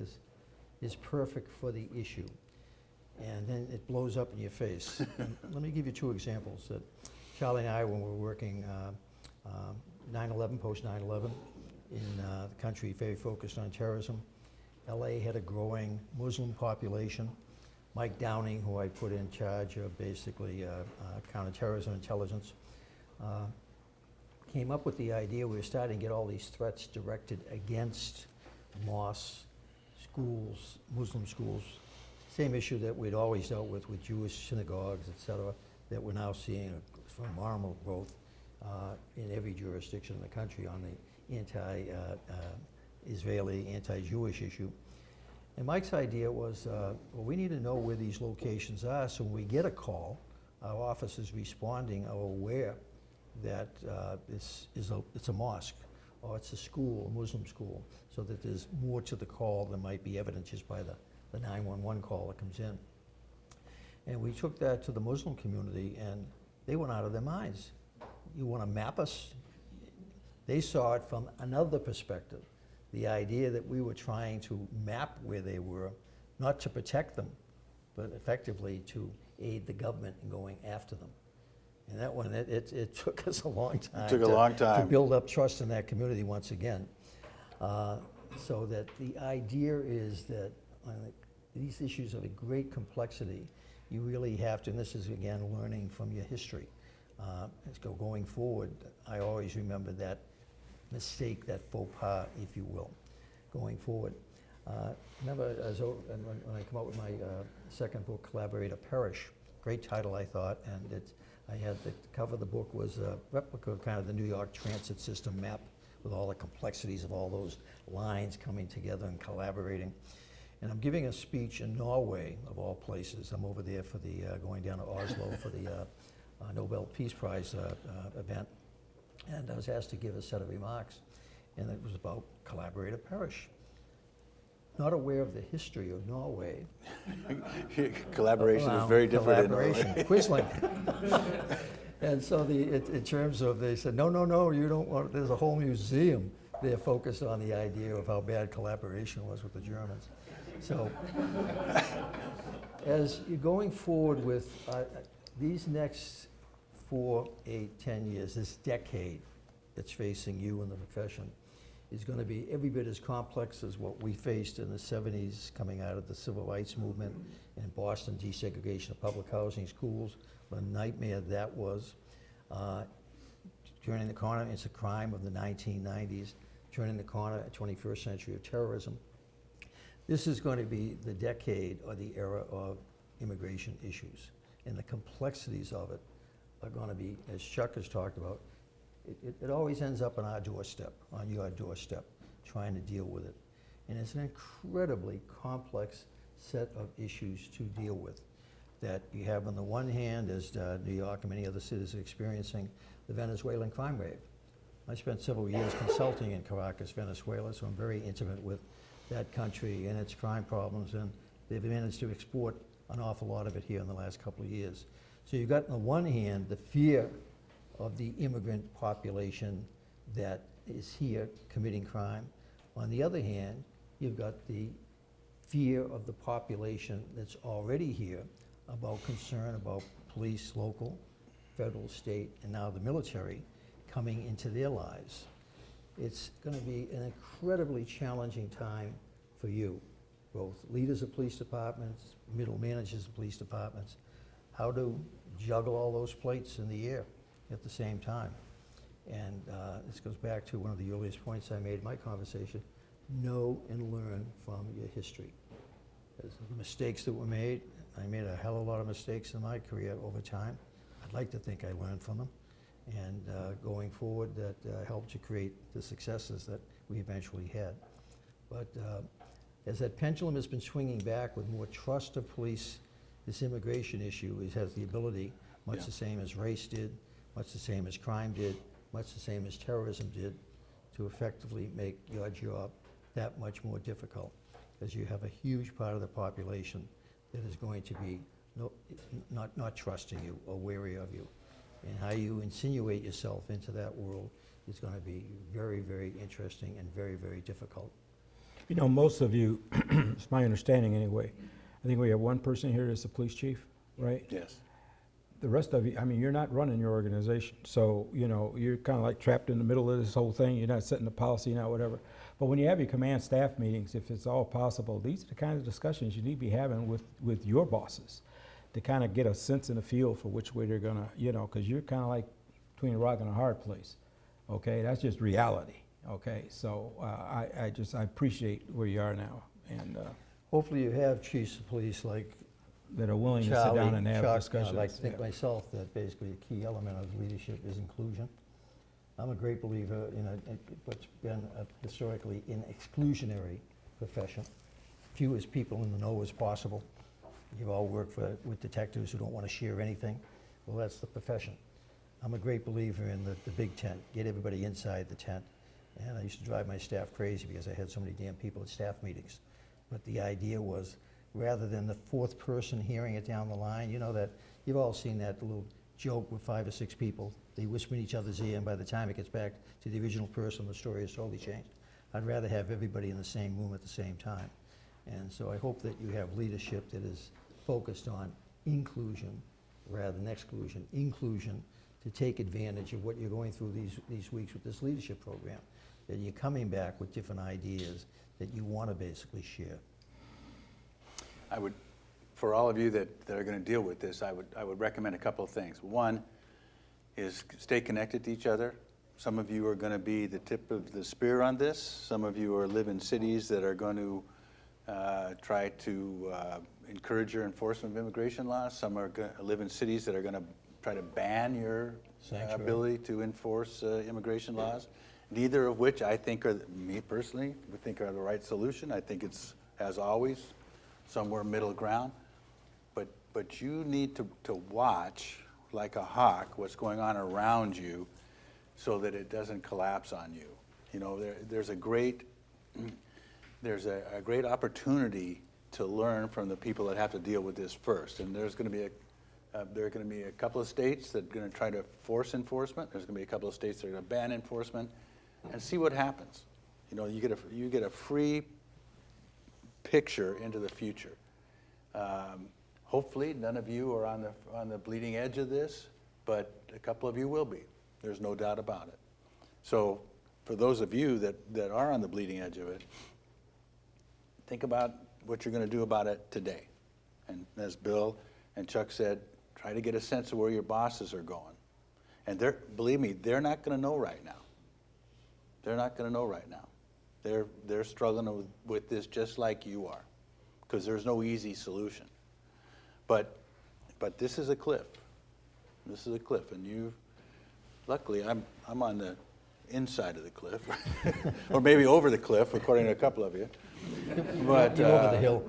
is perfect for the issue, and then it blows up in your face. Let me give you 2 examples. That Charlie and I, when we were working 9/11, post 9/11, in the country, very focused on terrorism. LA had a growing Muslim population. Mike Downing, who I put in charge of basically counterterrorism intelligence, came up with the idea we were starting to get all these threats directed against mosques, schools, Muslim schools. Same issue that we'd always dealt with Jewish synagogues, et cetera, that we're now seeing a phenomenal growth in every jurisdiction in the country on the anti-Israeli, anti-Jewish issue. And Mike's idea was, well, we need to know where these locations are, so when we get a call, our officers responding are aware that it's a mosque, or it's a school, a Muslim school, so that there's more to the call than might be evident just by the 911 call that comes in. And we took that to the Muslim community, and they went out of their minds. You want to map us? They saw it from another perspective. The idea that we were trying to map where they were, not to protect them, but effectively to aid the government in going after them. And that one, it took us a long time. It took a long time to build up trust in that community once again. So that the idea is that these issues of a great complexity, you really have to, and this is again learning from your history. Going forward, I always remember that mistake, that faux pas, if you will, going forward. Remember, when I come out with my second book, Collaborator Perish, great title I thought, and I had the cover of the book was a replica of kind of the New York transit system map with all the complexities of all those lines coming together and collaborating. And I'm giving a speech in Norway, of all places. I'm over there for the, going down to Oslo for the Nobel Peace Prize event, and I was asked to give a set of remarks, and it was about collaborative parish. Not aware of the history of Norway. Collaboration is around very different in Norway. collaboration, Quisling. And so in terms of, they said, no, you don't want, there's a whole museum there focused on the idea of how bad collaboration was with the Germans. So as you're going forward with these next 4, 8, 10 years, this decade that's facing you in the profession is going to be every bit as complex as what we faced in the 70s coming out of the civil rights movement in Boston, desegregation of public housing, schools, what a nightmare that was. Turning the corner into crime of the 1990s, turning the corner at 21st century of terrorism. This is going to be the decade or the era of immigration issues, and the complexities of it are going to be, as Chuck has talked about, it always ends up on our doorstep, on your doorstep, trying to deal with it. And it's an incredibly complex set of issues to deal with. That you have on the one hand, as New York and many other cities are experiencing, the Venezuelan crime wave. I spent several years consulting in Caracas, Venezuela, so I'm very intimate with that country and its crime problems, and they've managed to export an awful lot of it here in the last couple of years. So you've got on the one hand the fear of the immigrant population that is here committing crime. On the other hand, you've got the fear of the population that's already here about concern about police, local, federal, state, and now the military coming into their lives. It's going to be an incredibly challenging time for you, both leaders of police departments, middle managers of police departments, how to juggle all those plates in the air at the same time. And this goes back to one of the earliest points I made in my conversation. Know and learn from your history. There's the mistakes that were made. I made a hell of a lot of mistakes in my career over time. I'd like to think I learned from them. And going forward, that helped to create the successes that we eventually had. But as that pendulum has been swinging back with more trust of police, this immigration issue has the ability, much the same as race did, much the same as crime did, much the same as terrorism did, to effectively make your job that much more difficult, as you have a huge part of the population that is going to be not trusting you or wary of you. And how you insinuate yourself into that world is going to be very, very interesting and very, very difficult. You know, most of you, it's my understanding anyway, I think we have one person here that's the police chief, right? Yes. The rest of you, I mean, you're not running your organization. So, you know, you're kind of like trapped in the middle of this whole thing. You're not setting the policy, not whatever. But when you have your command staff meetings, if it's all possible, these are the kind of discussions you need to be having with your bosses to kind of get a sense and a feel for which way they're going to, you know, because you're kind of like between a rock and a hard place. Okay, that's just reality. Okay, so I appreciate where you are now. And Hopefully you have chiefs of police like that are willing to sit Charlie, down and have Chuck. discussions. I like to think yeah. myself that basically a key element of leadership is inclusion. I'm a great believer in what's been historically an exclusionary profession. Few as people in the know as possible. You've all worked with detectives who don't want to share anything. Well, that's the profession. I'm a great believer in the big tent. Get everybody inside the tent. And I used to drive my staff crazy because I had so many damn people at staff meetings. But the idea was, rather than the fourth person hearing it down the line, you know that, you've all seen that little joke with 5 or 6 people. They whisper in each other's ear, and by the time it gets back to the original person, the story has totally changed. I'd rather have everybody in the same room at the same time. And so I hope that you have leadership that is focused on inclusion rather than exclusion. Inclusion to take advantage of what you're going through these weeks with this leadership program. That you're coming back with different ideas that you want to basically share. I would, for all of you that are going to deal with this, I would recommend a couple of things. One is stay connected to each other. Some of you are going to be the tip of the spear on this. Some of you live in cities that are going to try to encourage your enforcement of immigration laws. Some are going to live in cities that are going to try to ban your ability to enforce immigration laws. Neither of which I think are, me personally, would think are the right solution. I think it's, as always, somewhere middle ground. But you need to watch, like a hawk what's going on around you so that it doesn't collapse on you. You know, there's a great opportunity to learn from the people that have to deal with this first. And there's going to be a couple of states that are going to try to force enforcement. There's going to be a couple of states that are going to ban enforcement, and see what happens. You know, you get a free picture into the future. Hopefully, none of you are on the bleeding edge of this, but a couple of you will be. There's no doubt about it. So, for those of you that are on the bleeding edge of it, think about what you're going to do about it today. And as Bill and Chuck said, try to get a sense of where your bosses are going. And believe me, they're not going to know right now. They're not going to know right now. They're struggling with this just like you are, because there's no easy solution. But this is a cliff. This is a cliff, and luckily, I'm on the inside of the cliff, or maybe over the cliff, according to a couple of you. But You're over the hill.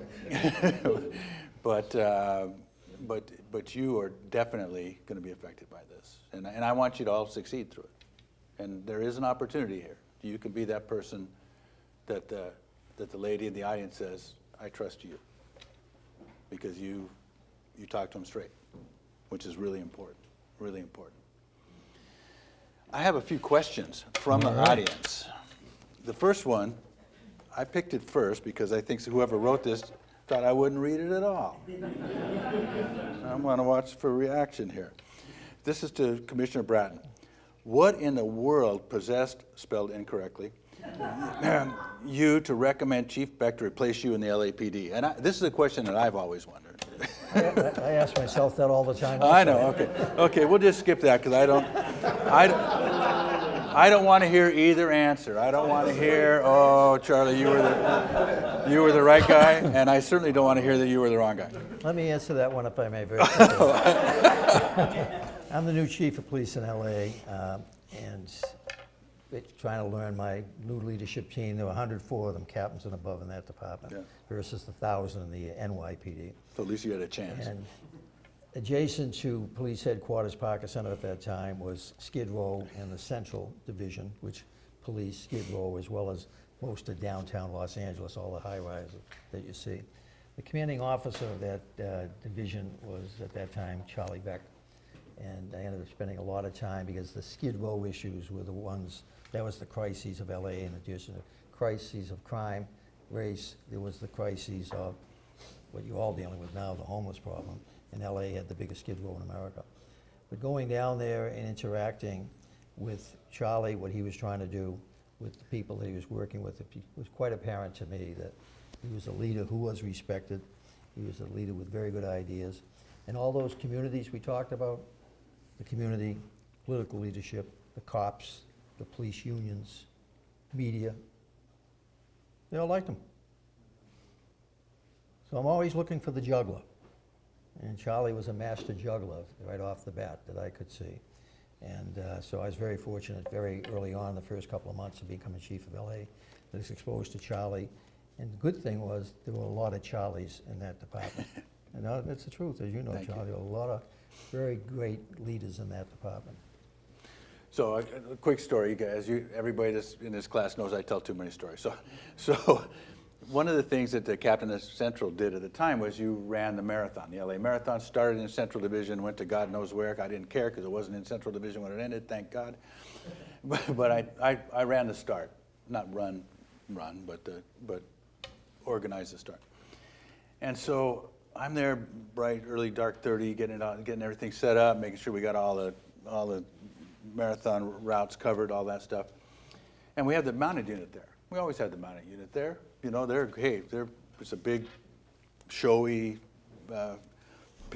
But you are definitely going to be affected by this, and I want you to all succeed through it. And there is an opportunity here. You can be that person that the lady in the audience says, "I trust you," because you talk to them straight, which is really important. Really important. I have a few questions from the audience. The first one, I picked it first because I think whoever wrote this thought I wouldn't read it at all. I'm going to watch for reaction here. This is to Commissioner Bratton. What in the world possessed, spelled incorrectly, you to recommend Chief Beck to replace you in the LAPD? And this is a question that I've always wondered. I ask myself that all the time. I know. Okay. Okay. We'll just skip that because I don't want to hear either answer. I don't want to hear, "Oh, Charlie, you were the right guy," and I certainly don't want to hear that you were the wrong guy. Let me answer that one, if I may, very quickly. I'm the new chief of police in LA, and trying to learn my new leadership team. There were 104 of them, captains and above in that department, versus the 1,000 in the NYPD. So at least you had a chance. And adjacent to police headquarters, Parker Center at that time, was Skid Row and the Central Division, which policed Skid Row as well as most of downtown Los Angeles, all the high-rises that you see. The commanding officer of that division was, at that time, Charlie Beck. And I ended up spending a lot of time because the Skid Row issues were the ones, that was the crises of LA, in addition to crises of crime, race, there was the crises of what you're all dealing with now, the homeless problem. And LA had the biggest Skid Row in America. But going down there and interacting with Charlie, what he was trying to do with the people that he was working with, it was quite apparent to me that he was a leader who was respected. He was a leader with very good ideas. And all those communities we talked about, the community, political leadership, the cops, the police unions, media, they all liked him. So I'm always looking for the juggler. And Charlie was a master juggler right off the bat that I could see. And so I was very fortunate very early on, the first couple of months of becoming chief of LA, that I was exposed to Charlie. And the good thing was there were a lot of Charlies in that department. And that's the truth, as you know, Thank Charlie. you. There were a lot of very great leaders in that department. So a quick story, you guys. Everybody in this class knows I tell too many stories. So one of the things that the captain of Central did at the time was you ran the marathon. The LA Marathon started in Central Division, went to God knows where. I didn't care because it wasn't in Central Division when it ended, thank God. But I ran the start, not run, but organize the start. And so I'm there bright, early, dark 30, getting everything set up, making sure we got all the marathon routes covered, all that stuff. And we have the mounted unit there. We always had the mounted unit there. You know, it's a big, showy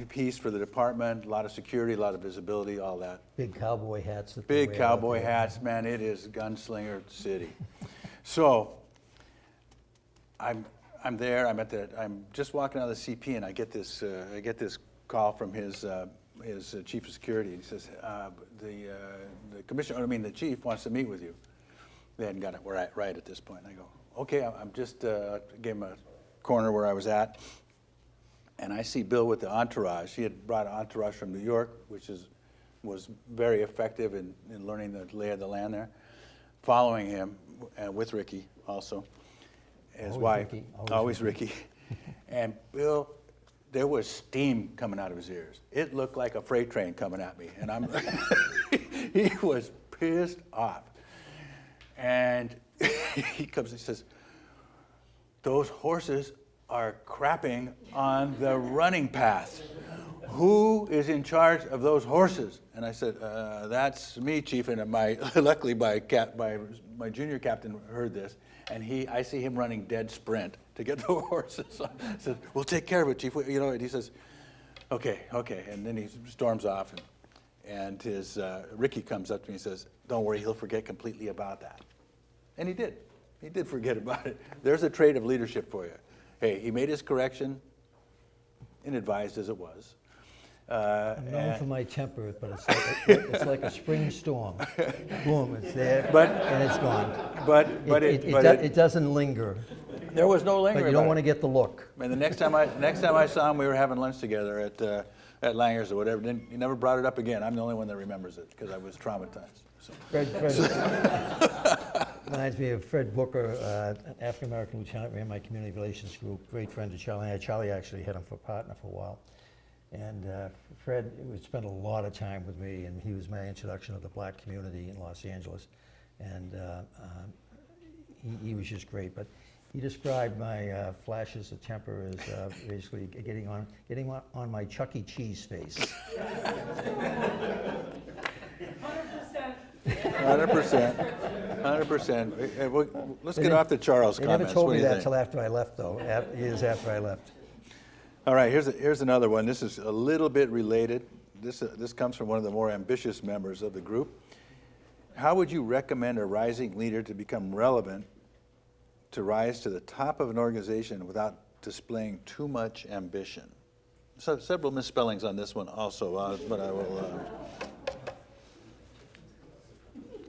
piece for the department, a lot of security, a lot of visibility, all that. Big cowboy hats. That they Big wear out cowboy there. hats, man, it is Gunslinger City. So I'm there, I'm just walking out of the CP and I get this call from his chief of security. He says, the commissioner, the chief wants to meet with you. They hadn't got it right at this point. I go, okay, I'm just, gave him a corner where I was at. And I see Bill with the entourage. He had brought an entourage from New York, which is was very effective in learning the lay of the land there. Following him, with Ricky also, his Always wife. Ricky, always Always Ricky. And Bill, there was steam coming out of his ears. It looked like a freight train coming at me. And he was pissed off. And he comes and says, those horses are crapping on the running path. Who is in charge of those horses? And I said, that's me, Chief. And luckily my junior captain heard this, and I see him running dead sprint to get the horses. I said, we'll take care of it, Chief. And he says, okay. And then he storms off, and his Ricky comes up to me and says, don't worry, he'll forget completely about that. And he did. He did forget about it. There's a trait of leadership for you. Hey, he made his correction, inadvised as it was. I'm known for my temper, but it's like a spring storm. Boom, it's there, and it's gone. But It doesn't linger, there was no lingering. but you don't about want to it. get the look. And the next time I saw him, we were having lunch together at Langer's or whatever. Then he never brought it up again. I'm the only one that remembers it because I was traumatized. So. Fred reminds me of Fred Booker, an African-American lieutenant, ran my community relations group, great friend of Charlie. Charlie actually had him for partner for a while. And Fred would spend a lot of time with me, and he was my introduction to the black community in Los Angeles. And he was just great. But he described my flashes of temper as basically getting on my Chuck E. Cheese face. 100%. Let's get off the Charles They comments. never told What me do you that think? till after I left, though, years after I left. All right, here's another one. This is a little bit related. This comes from one of the more ambitious members of the group. How would you recommend a rising leader to become relevant, to rise to the top of an organization without displaying too much ambition? So several misspellings on this one also, but I will.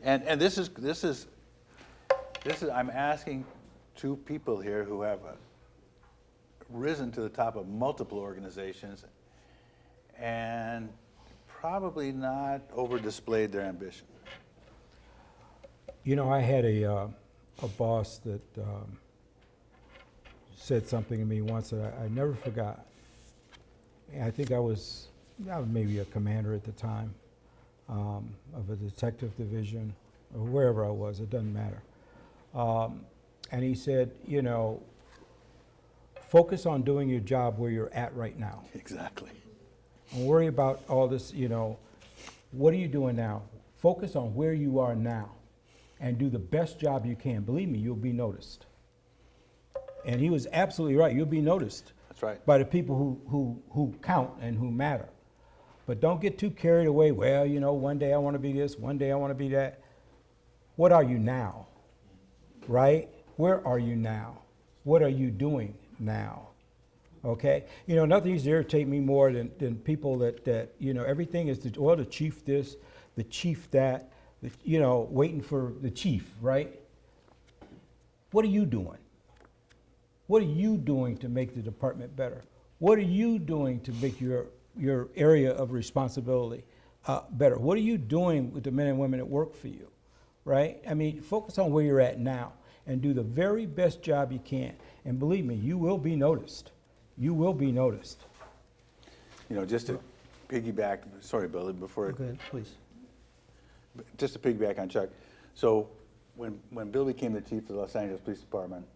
And this is I'm asking two people here who have risen to the top of multiple organizations and probably not over-displayed their ambition. You know, I had a boss that said something to me once that I never forgot. And I think I was maybe a commander at the time of a detective division or wherever I was, it doesn't matter. And he said, you know, focus on doing your job where you're at right now. Exactly. Don't worry about all this, you know, what are you doing now? Focus on where you are now and do the best job you can. Believe me, you'll be noticed. And he was absolutely right. You'll be noticed. That's right. By the people who count and who matter. But don't get too carried away. Well, you know, one day I want to be this, one day I want to be that. What are you now? Right? Where are you now? What are you doing now? Okay? You know, nothing used to irritate me more than people that, you know, everything is, the chief this, the chief that, you know, waiting for the chief, right? What are you doing? What are you doing to make the department better? What are you doing to make your area of responsibility better? What are you doing with the men and women that work for you, right? I mean, focus on where you're at now and do the very best job you can. And believe me, you will be noticed. You will be noticed. You know, just to piggyback, sorry, Billy, before Go ahead, please. just to piggyback on Chuck. So when Bill became the chief of the Los Angeles Police Department,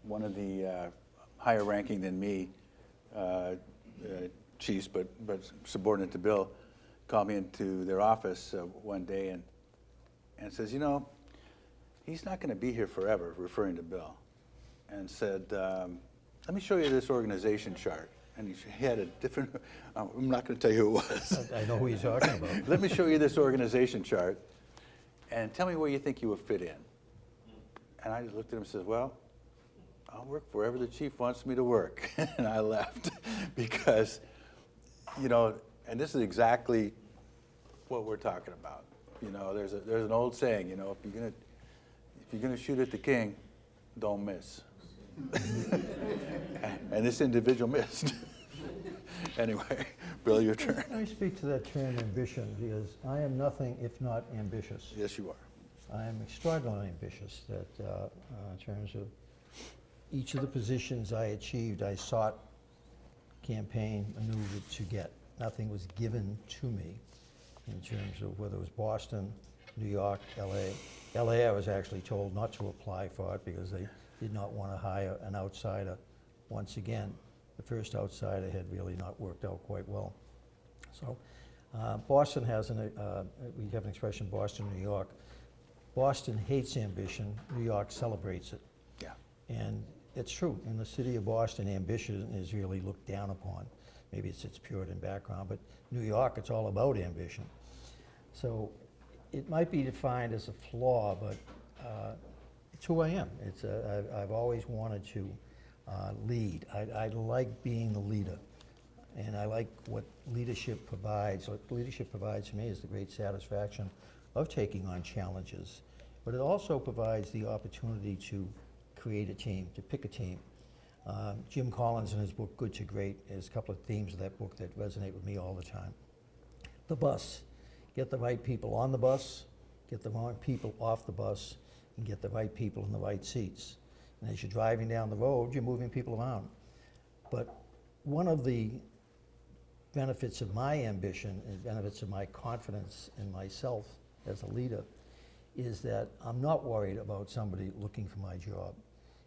one of the higher ranking than me chiefs, but subordinate to Bill, called me into their office one day and says, you know, he's not going to be here forever, referring to Bill, and said, let me show you this organization chart. And he had a different, I'm not going to tell you who it was. I know who you're talking about. Let me show you this organization chart and tell me where you think you would fit in. And I just looked at him and said, well, I'll work wherever the chief wants me to work. And I left because, you know, and this is exactly what we're talking about. You know, there's an old saying, you know, if you're gonna shoot at the king, don't miss. And this individual missed. Anyway, Bill, your turn. Let me speak to that term ambition, because I am nothing if not ambitious. Yes, you are. I am extraordinarily ambitious that in terms of each of the positions I achieved, I sought, campaign, maneuvered to get. Nothing was given to me in terms of whether it was Boston, New York, LA. LA, I was actually told not to apply for it because they did not want to hire an outsider. Once again, the first outsider had really not worked out quite well. So Boston has we have an expression, Boston, New York. Boston hates ambition, New York celebrates it. Yeah. And it's true, in the city of Boston, ambition is really looked down upon. Maybe it's its Puritan background, but New York, it's all about ambition. So it might be defined as a flaw, but it's who I am. I've always wanted to lead. I like being the leader, and I like what leadership provides. What leadership provides for me is the great satisfaction of taking on challenges, but it also provides the opportunity to create a team, to pick a team. Jim Collins, in his book Good to Great, has a couple of themes of that book that resonate with me all the time. The bus. Get the right people on the bus, get the wrong people off the bus, and get the right people in the right seats. And as you're driving down the road, you're moving people around. But one of the benefits of my ambition and benefits of my confidence in myself as a leader is that I'm not worried about somebody looking for my job.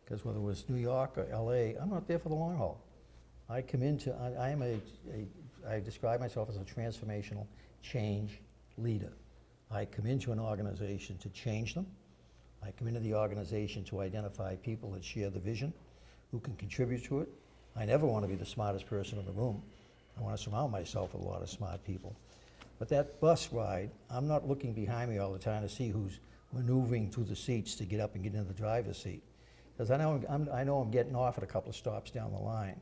Because whether it was New York or LA, I'm not there for the long haul. I come into, I describe myself as a transformational change leader. I come into an organization to change them. I come into the organization to identify people that share the vision, who can contribute to it. I never want to be the smartest person in the room. I want to surround myself with a lot of smart people. But that bus ride, I'm not looking behind me all the time to see who's maneuvering through the seats to get up and get into the driver's seat. Because I know I'm getting off at a couple of stops down the line.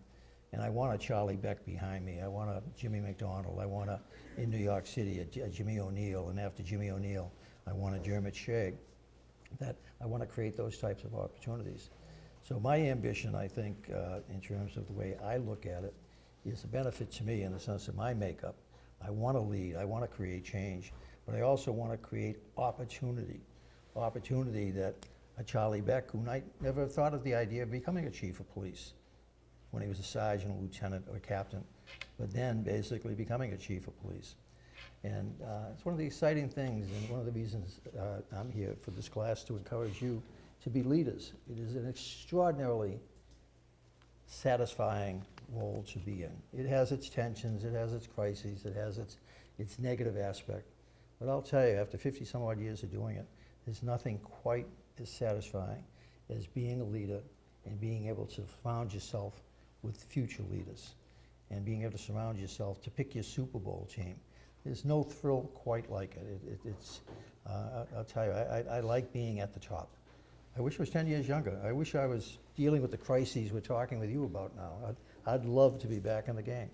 And I want a Charlie Beck behind me. I want a Jimmy McDonald. I want in New York City, a Jimmy O'Neill. And after Jimmy O'Neill, I want a Dermot Shea. That I want to create those types of opportunities. So my ambition, I think, in terms of the way I look at it, is a benefit to me in the sense of my makeup. I want to lead. I want to create change. But I also want to create opportunity. Opportunity that a Charlie Beck, who never thought of the idea of becoming a chief of police when he was a sergeant, a lieutenant, or a captain, but then basically becoming a chief of police. And it's one of the exciting things, and one of the reasons I'm here for this class to encourage you to be leaders. It is an extraordinarily satisfying role to be in. It has its tensions, it has its crises, it has its negative aspect. But I'll tell you, after 50 some odd years of doing it, there's nothing quite as satisfying as being a leader and being able to surround yourself with future leaders and being able to surround yourself to pick your Super Bowl team. There's no thrill quite like it. I'll tell you, I like being at the top. I wish I was 10 years younger. I wish I was dealing with the crises we're talking with you about now. I'd love to be back in the game.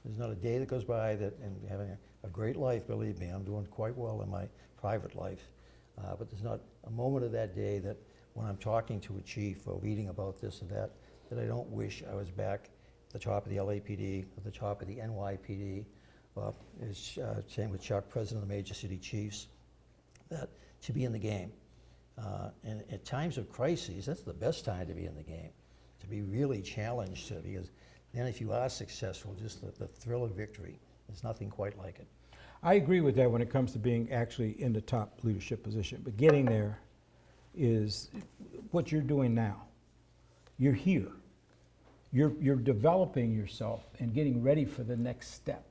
There's not a day that goes by that, and having a great life, believe me, I'm doing quite well in my private life. But there's not a moment of that day that when I'm talking to a chief or reading about this or that I don't wish I was back at the top of the LAPD, at the top of the NYPD. Same with Chuck, president of the Major City Chiefs, that to be in the game. And at times of crises, that's the best time to be in the game, to be really challenged, because then if you are successful, just the thrill of victory, there's nothing quite like it. I agree with that when it comes to being actually in the top leadership position, but getting there is what you're doing now. You're here. You're developing yourself and getting ready for the next step.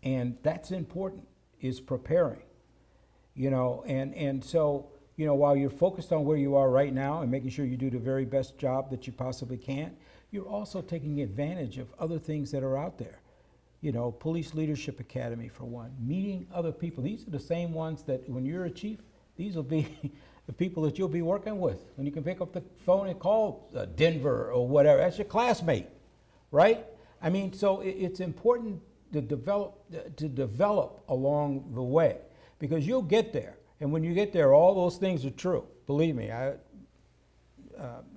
And that's important, is preparing, and so, while you're focused on where you are right now and making sure you do the very best job that you possibly can, you're also taking advantage of other things that are out there. Police Leadership Academy, for one, meeting other people. These are the same ones that when you're a chief, these will be the people that you'll be working with. When you can pick up the phone and call Denver or whatever, that's your classmate, right? I mean, so it's important to develop along the way, because you'll get there. And when you get there, all those things are true. Believe me,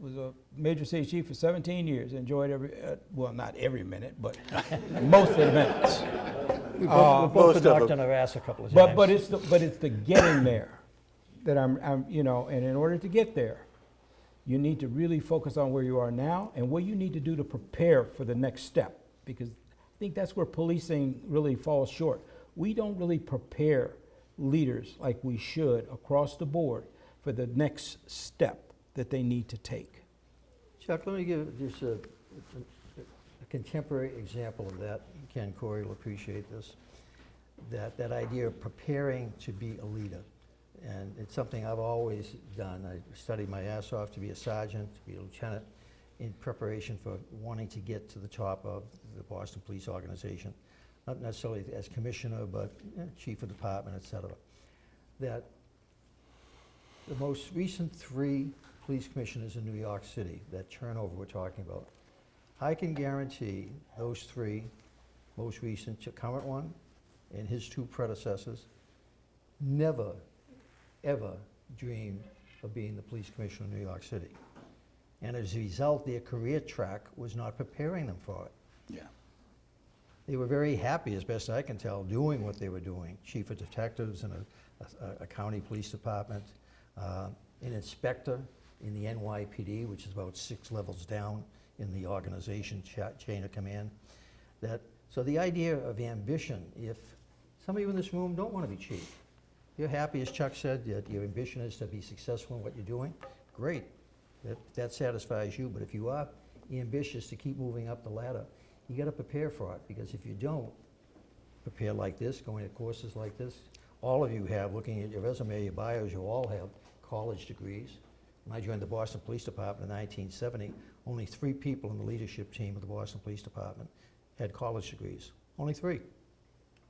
Was a major city chief for 17 years. Enjoyed every, well, not every minute, but most of the minutes. We most both of been knocked them. on our ass a couple of times. But it's the getting there that I'm, you know, and in order to get there, you need to really focus on where you are now and what you need to do to prepare for the next step, because I think that's where policing really falls short. We don't really prepare leaders like we should across the board for the next step that they need to take. Chuck, let me give just a contemporary example of that. Ken Corey will appreciate this. That idea of preparing to be a leader. And it's something I've always done. I studied my ass off to be a sergeant, to be a lieutenant, in preparation for wanting to get to the top of the Boston Police Organization. Not necessarily as commissioner, but chief of department, et cetera. That the most recent 3 police commissioners in New York City, that turnover we're talking about, I can guarantee those 3, most recent, the current one and his 2 predecessors, never, ever dreamed of being the police commissioner of New York City. And as a result, their career track was not preparing them for it. Yeah. They were very happy, as best I can tell, doing what they were doing. Chief of detectives in a county police department, an inspector in the NYPD, which is about 6 levels down in the organization chain of command. So the idea of ambition, if some of you in this room don't want to be chief, you're happy, as Chuck said, that your ambition is to be successful in what you're doing, great. That satisfies you, but if you are ambitious to keep moving up the ladder, you got to prepare for it, because if you don't prepare like this, going to courses like this, all of you have, looking at your resume, your bios, you all have college degrees. When I joined the Boston Police Department in 1970, only 3 people in the leadership team of the Boston Police Department had college degrees. Only 3.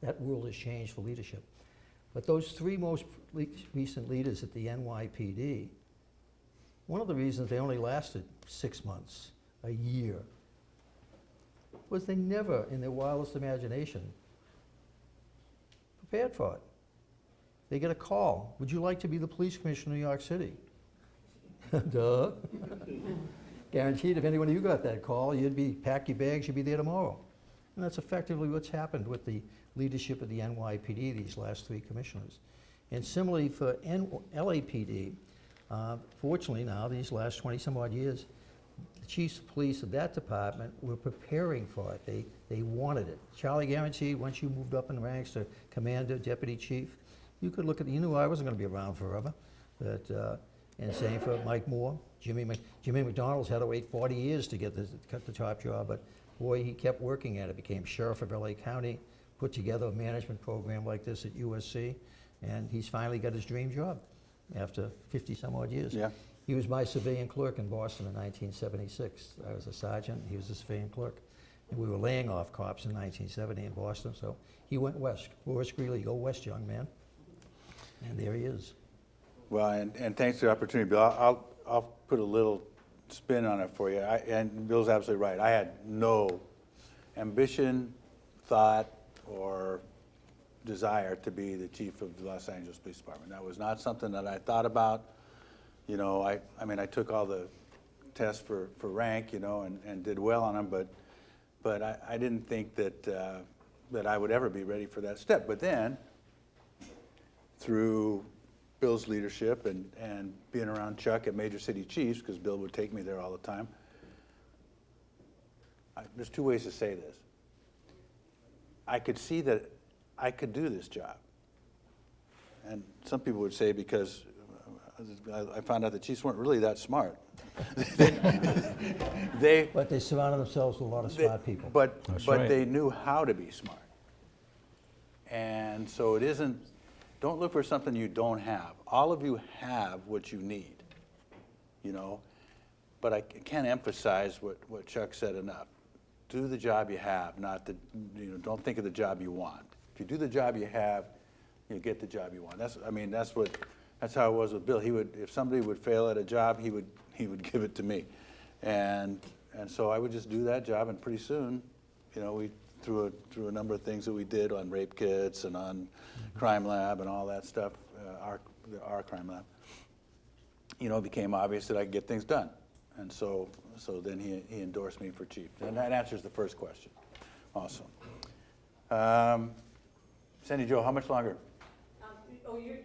That world has changed for leadership. But those 3 most recent leaders at the NYPD, one of the reasons they only lasted 6 months, a year, was they never, in their wildest imagination, prepared for it. They get a call, would you like to be the police commissioner of New York City? Duh. Guaranteed if any one of you got that call, pack your bags, you'd be there tomorrow. And that's effectively what's happened with the leadership of the NYPD, these last 3 commissioners. And similarly for LAPD, fortunately now, these last 20-some odd years, the chiefs of police of that department were preparing for it. They wanted it. Charlie guaranteed once you moved up in ranks to commander, deputy chief, you could look at, you knew I wasn't going to be around forever. But, and same for Mike Moore. Jimmy McDonald's had to wait 40 years to get the top job, but boy, he kept working at it. Became sheriff of LA County, put together a management program like this at USC, and he's finally got his dream job after 50-some odd years. Yeah. He was my civilian clerk in Boston in 1976. I was a sergeant, he was a civilian clerk. And we were laying off cops in 1970 in Boston, so he went west. Horace Greeley, go west, young man. And there he is. Well, and thanks for the opportunity, Bill. I'll put a little spin on it for you. And Bill's absolutely right. I had no ambition, thought, or desire to be the chief of the Los Angeles Police Department. That was not something that I thought about. You know, I mean, I took all the tests for rank, you know, and did well on them, but I didn't think that I would ever be ready for that step. But then, through Bill's leadership and being around Chuck at Major City Chiefs, because Bill would take me there all the time, there's 2 ways to say this. I could see that I could do this job. And some people would say because I found out the Chiefs weren't really that smart. But they surrounded themselves with a lot of smart people. But right. they knew how to be smart. And so it isn't, don't look for something you don't have. All of you have what you need, you know. But I can't emphasize what Chuck said enough. Do the job you have, not the, you know, don't think of the job you want. If you do the job you have, you'll get the job you want. That's how it was with Bill. He would, if somebody would fail at a job, he would give it to me. And so I would just do that job, and pretty soon, you know, we through a number of things that we did on rape kits and on Crime Lab and all that stuff, our Crime Lab. it became obvious that I could get things done. And so then he endorsed me for chief. And that answers the first question also. Sandy Jo, how much longer?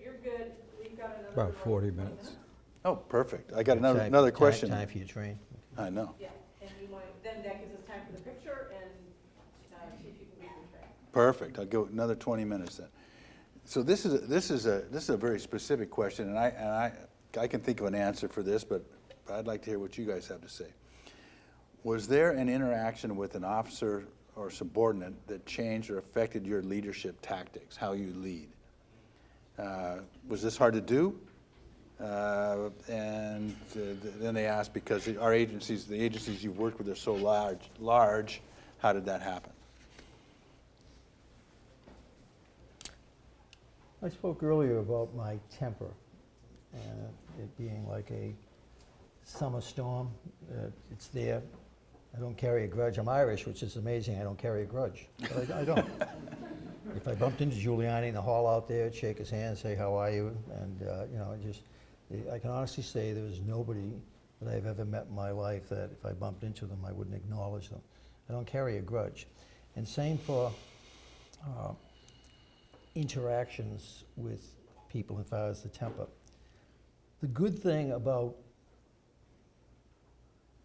You're good. We've got another. About 40 minutes. Oh, perfect. I got Time- another time- question. Time for your train. I know. Yeah, and then that gives us time for the picture and Chief, you can leave your tray. Perfect. I'll go another 20 minutes then. So this is a very specific question, and I can think of an answer for this, but I'd like to hear what you guys have to say. Was there an interaction with an officer or subordinate that changed or affected your leadership tactics, how you lead? Was this hard to do? And then they asked, because the agencies you've worked with are so large, how did that happen? I spoke earlier about my temper and it being like a summer storm. It's there. I don't carry a grudge. I'm Irish, which is amazing. I don't carry a grudge, but I don't. If I bumped into Giuliani in the hall out there, I'd shake his hand, say, how are you? And, I can honestly say there was nobody that I've ever met in my life that if I bumped into them, I wouldn't acknowledge them. I don't carry a grudge. And same for interactions with people as far as the temper. The good thing about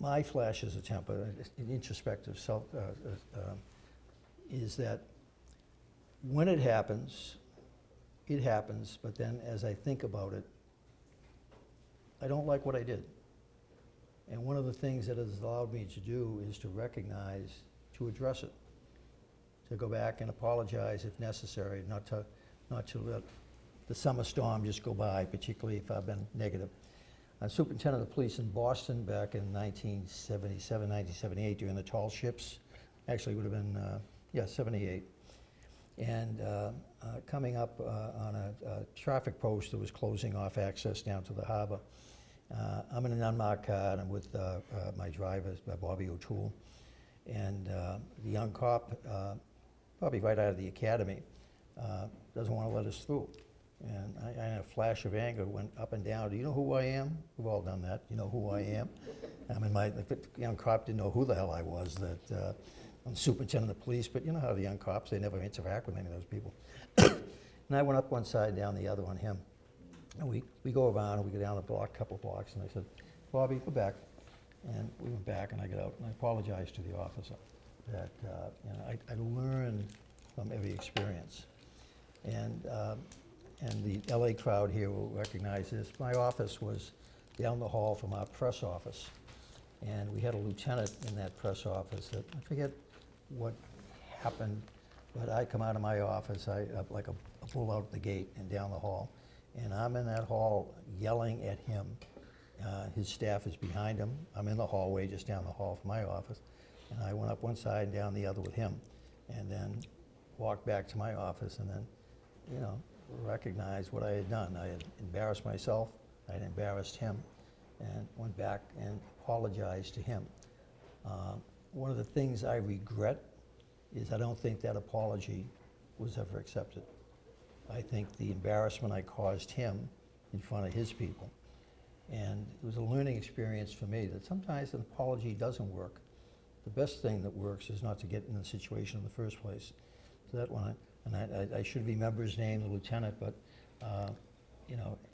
my flashes of temper, an introspective self, is that when it happens, but then as I think about it, I don't like what I did. And one of the things that has allowed me to do is to recognize, to address it, to go back and apologize if necessary, not to let the summer storm just go by, particularly if I've been negative. I'm superintendent of the police in Boston back in 1977, 1978 during the tall ships. Actually, it would have been, 78. And coming up on a traffic post that was closing off access down to the harbor. I'm in an unmarked car, and I'm with my driver, Bobby O'Toole. And the young cop, probably right out of the academy, doesn't want to let us through. And I in a flash of anger, went up and down. Do you know who I am? We've all done that. You know who I am? I mean, the young cop didn't know who the hell I was, that I'm superintendent of the police, but you know how the young cops, they never interact with any of those people. And I went up one side, down the other on him. And we go around, and we go down a block, couple blocks, and I said, Bobby, go back. And we went back, and I got out, and I apologized to the officer that I learned from every experience. And the LA crowd here will recognize this. My office was down the hall from our press office. And we had a lieutenant in that press office that, I forget what happened, but I come out of my office, like a bull out the gate and down the hall. And I'm in that hall yelling at him. His staff is behind him. I'm in the hallway just down the hall from my office. And I went up one side and down the other with him. And then walked back to my office and then, recognized what I had done. I had embarrassed myself. I had embarrassed him. And went back and apologized to him. One of the things I regret is I don't think that apology was ever accepted. I think the embarrassment I caused him in front of his people. And it was a learning experience for me that sometimes an apology doesn't work. The best thing that works is not to get in the situation in the first place. So that one, I should remember his name, the lieutenant, but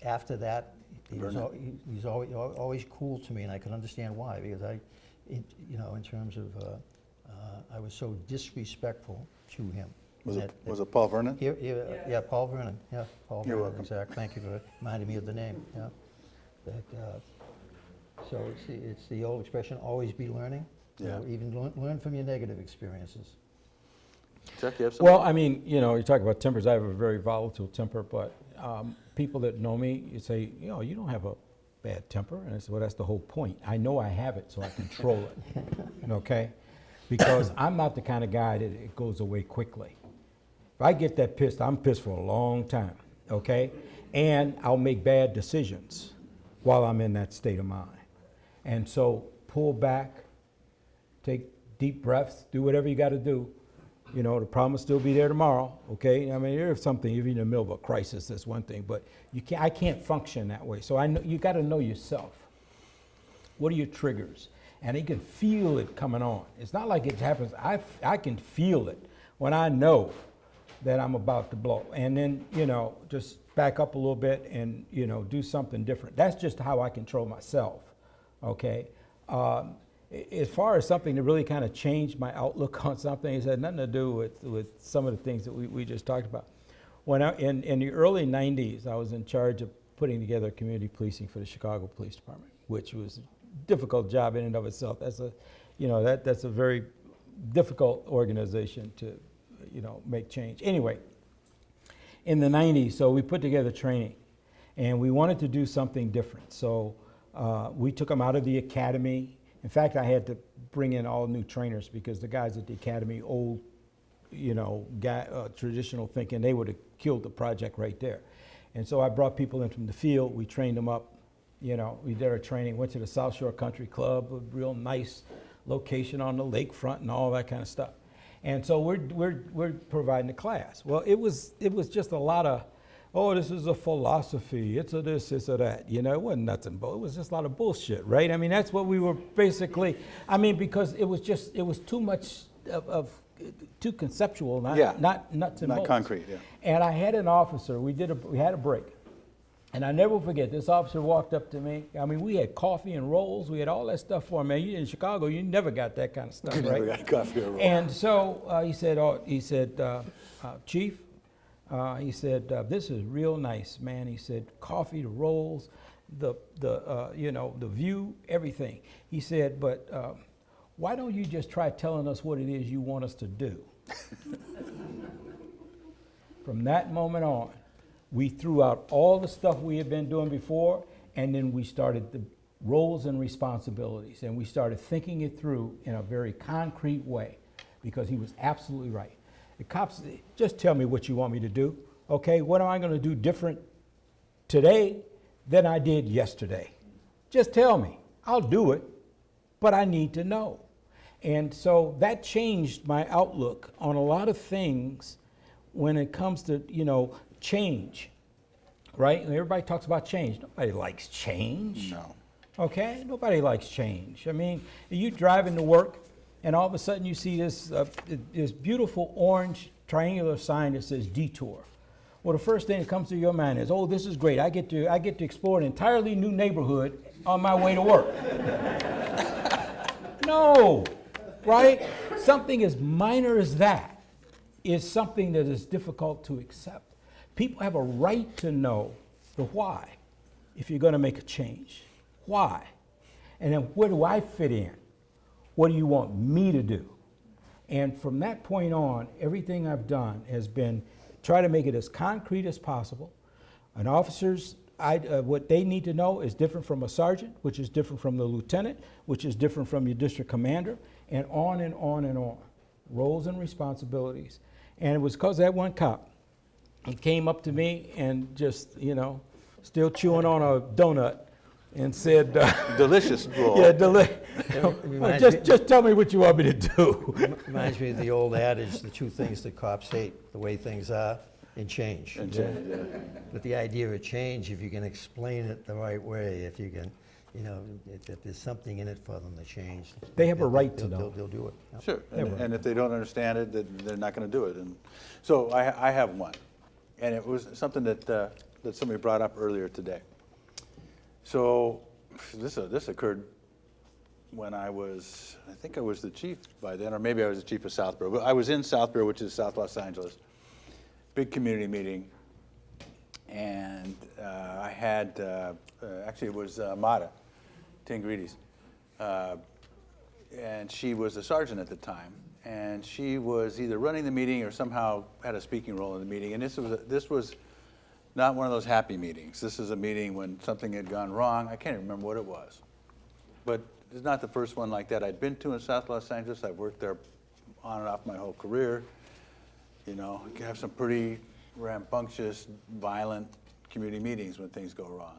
after that, he was always cool to me, and I could understand why, because in terms of, I was so disrespectful to him. Was it Paul Vernon? Yeah, Paul Vernon. Yeah, Paul You're Vernon. welcome. Exactly. Thank you for reminding me of the name. Yeah. So it's the old expression: always be learning. Yeah. Even learn from your negative experiences. Chuck, you have something? Well, I mean, you talk about tempers. I have a very volatile temper, but people that know me, you say, you don't have a bad temper. And I say, well, that's the whole point. I know I have it, so I control it, okay? Because I'm not the kind of guy that it goes away quickly. If I get that pissed, I'm pissed for a long time, okay? And I'll make bad decisions while I'm in that state of mind. And so pull back, take deep breaths, do whatever you got to do, You know, the problem will still be there tomorrow, okay? I mean, if something, if you're in the middle of a crisis, that's one thing, but I can't function that way. So you got to know yourself. What are your triggers? And you can feel it coming on. It's not like it happens. I can feel it when I know that I'm about to blow. And then, you know, just back up a little bit and, you know, do something different. That's just how I control myself, okay? As far as something that really kind of changed my outlook on something, it had nothing to do with some of the things that we just talked about. When in the early 90s, I was in charge of putting together community policing for the Chicago Police Department, which was a difficult job in and of itself. That's a very difficult organization to, you know, make change. Anyway, in the 90s, so we put together training, and we wanted to do something different. So we took them out of the academy. In fact, I had to bring in all new trainers because the guys at the academy, old, you know, traditional thinking, they would have killed the project right there. And so I brought people in from the field. We trained them up. You know, we did our training. Went to the South Shore Country Club, a real nice location on the lakefront and all that kind of stuff. And so we're providing a class. Well, it was just a lot of, oh, this is a philosophy, it's a this, it's a that. You know, it wasn't nuts and bolts. It was just a lot of bullshit, right? I mean, that's what we were basically, I mean, because it was too much of too conceptual, not nuts and bolts. Not concrete, yeah. And I had an officer, we had a break. And I never forget, this officer walked up to me. I mean, we had coffee and rolls. We had all that stuff for him. Man, in Chicago, you never got that kind of stuff, right? Never got coffee or roll. And so he said, Chief, he said, this is real nice, man. He said, coffee, the rolls, the view, everything. He said, but why don't you just try telling us what it is you want us to do? From that moment on, we threw out all the stuff we had been doing before, and then we started the roles and responsibilities, and we started thinking it through in a very concrete way, because he was absolutely right. The cops, just tell me what you want me to do, okay? What am I going to do different today than I did yesterday? Just tell me. I'll do it, but I need to know. And so that changed my outlook on a lot of things when it comes to, you know, change, right? And everybody talks about change. Nobody likes change. No. Okay? Nobody likes change. I mean, you driving to work, and all of a sudden you see this beautiful orange triangular sign that says detour. Well, the first thing that comes to your mind is, oh, this is great. I get to explore an entirely new neighborhood on my way to work. No, right? Something as minor as that is something that is difficult to accept. People have a right to know the why if you're going to make a change. Why? And then where do I fit in? What do you want me to do? And from that point on, everything I've done has been try to make it as concrete as possible. An officer's, what they need to know is different from a sergeant, which is different from the lieutenant, which is different from your district commander, and on and on and on. Roles and responsibilities. And it was because that one cop, he came up to me and just, you know, still chewing on a donut and said, Delicious roll. yeah, just tell me what you want me to do. Reminds me of the old adage, the two things that cops hate, the way things are and change. And change, yeah. But the idea of change, if you can explain it the right way, if you can, you know, if there's something in it for them to change. They have a right to know. They'll do it. Yeah. Sure, Never. and if they don't understand it, then they're not going to do it. And so I have one, and it was something that somebody brought up earlier today. So this occurred when I think I was the chief by then, or maybe I was the chief of Southborough. But I was in Southborough, which is South Los Angeles, big community meeting, and I had, actually it was Mata Tingrides, and she was a sergeant at the time, and she was either running the meeting or somehow had a speaking role in the meeting, and this was not one of those happy meetings. This is a meeting when something had gone wrong. I can't remember what it was, but it's not the first one like that I'd been to in South Los Angeles. I've worked there on and off my whole career. You know, you can have some pretty rambunctious, violent community meetings when things go wrong.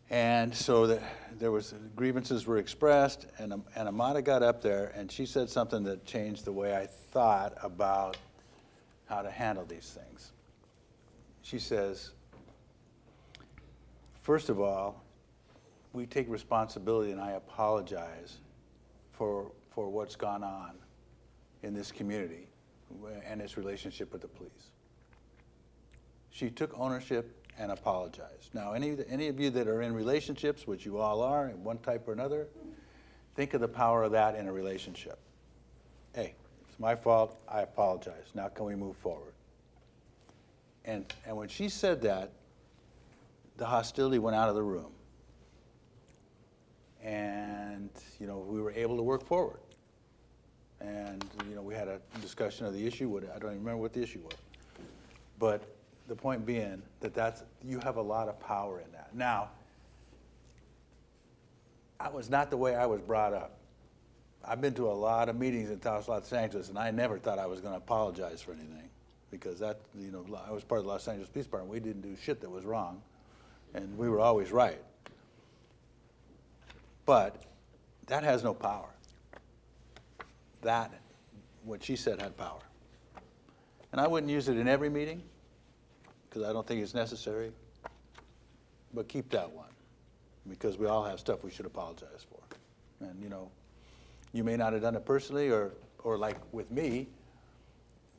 And so there was, grievances were expressed, and Amada got up there, and she said something that changed the way I thought about how to handle these things. She says, first of all, we take responsibility, and I apologize for what's gone on in this community and its relationship with the police. She took ownership and apologized. Now, any of you that are in relationships, which you all are, in one type or another, think of the power of that in a relationship. Hey, it's my fault, I apologize. Now can we move forward? And when she said that, the hostility went out of the room. And, you know, we were able to work forward. And, you know, we had a discussion of the issue. I don't even remember what the issue was. But the point being that you have a lot of power in that. Now, that was not the way I was brought up. I've been to a lot of meetings in South Los Angeles, and I never thought I was going to apologize for anything, because that, you know, I was part of the Los Angeles Police Department. We didn't do shit that was wrong, and we were always right. But that has no power. That, what she said, had power. And I wouldn't use it in every meeting, because I don't think it's necessary, but keep that one, because we all have stuff we should apologize for. And, you know, you may not have done it personally, or like with me,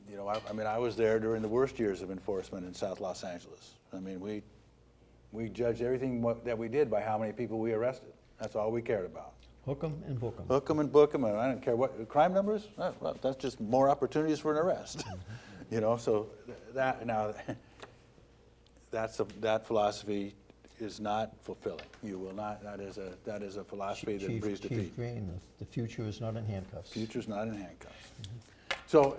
you know, I mean, I was there during the worst years of enforcement in South Los Angeles. I mean, we judged everything that we did by how many people we arrested. That's all we cared about. Hook 'em and book 'em. Hook 'em and book 'em, and I don't care what, crime numbers, well, that's just more opportunities for an arrest. You know, so that, now, that philosophy is not fulfilling. You will not, that is a philosophy that breeds defeat. Chief Green, the future is not in handcuffs. Future's not in handcuffs. So,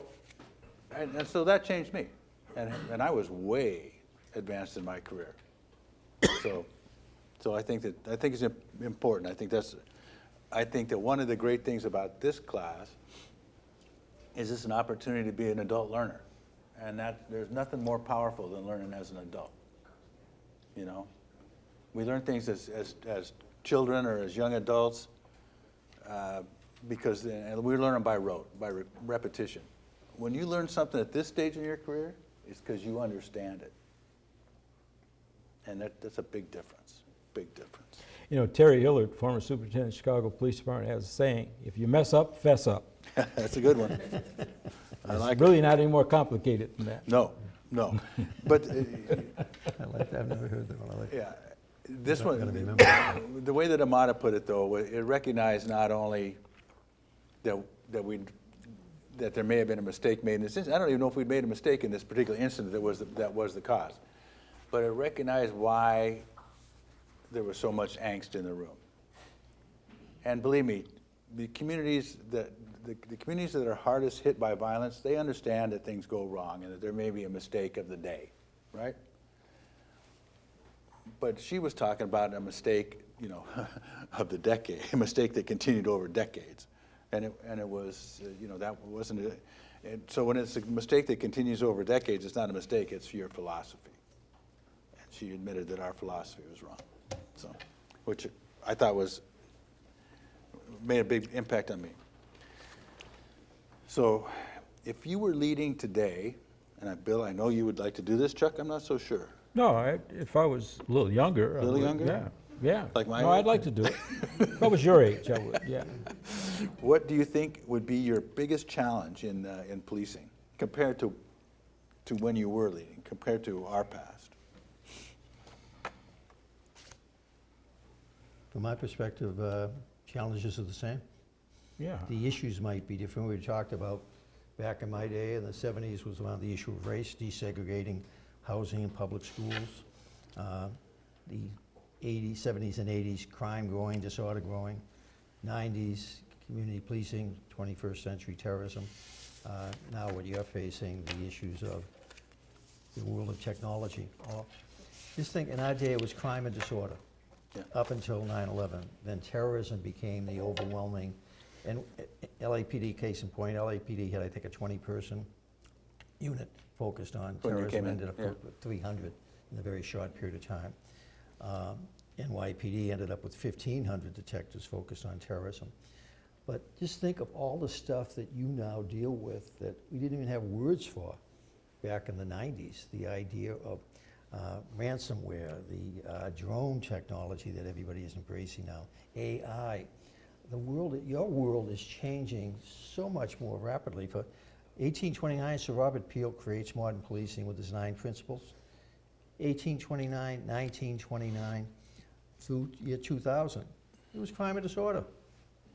and so that changed me. And I was way advanced in my career. So I think it's important. I think that one of the great things about this class is it's an opportunity to be an adult learner. And that there's nothing more powerful than learning as an adult. You know? We learn things as children or as young adults because and we learn them by rote, by repetition. When you learn something at this stage in your career, it's because you understand it. And that's a big difference, big difference. You know, Terry Hillard, former superintendent of Chicago Police Department, has a saying, if you mess up, fess up. That's a good one. I like It's really not any more complicated than that. No. But, I like that, I've never heard that one. I like yeah, this Gotta one, remember that. the way that Amada put it, though, it recognized not only that there may have been a mistake made in this instance. I don't even know if we'd made a mistake in this particular incident that was the cause. But it recognized why there was so much angst in the room. And believe me, the communities that are hardest hit by violence, they understand that things go wrong and that there may be a mistake of the day, right? But she was talking about a mistake, you know, of the decade, a mistake that continued over decades. And it was, you know, that wasn't and so when it's a mistake that continues over decades, it's not a mistake, it's your philosophy. And she admitted that our philosophy was wrong. So, which I thought made a big impact on me. So, if you were leading today, and Bill, I know you would like to do this, Chuck, I'm not so sure. No, if I was a little younger. A little younger? Yeah. Like my No, age? I'd like to do it. If I was your age, I would, yeah. What do you think would be your biggest challenge in policing compared to when you were leading, compared to our past? From my perspective, challenges are the same. Yeah. The issues might be different. We talked about back in my day in the 70s was around the issue of race, desegregating housing in public schools. The 80s, 70s and 80s, crime growing, disorder growing. 90s, community policing, 21st century terrorism. Now what you're facing, the issues of the world of technology. Just think, in our day it was crime and disorder. Yeah. Up until 9/11. Then terrorism became the overwhelming, and LAPD, case in point, LAPD had, I think, a 20-person unit focused on When you terrorism, came in, ended up yeah. with 300 in a very short period of time. NYPD ended up with 1,500 detectives focused on terrorism. But just think of all the stuff that you now deal with that we didn't even have words for back in the 90s. The idea of ransomware, the drone technology that everybody is embracing now, AI. Your world is changing so much more rapidly. For 1829, Sir Robert Peel creates modern policing with his 9 principles. 1829, 1929, through year 2000, it was crime and disorder.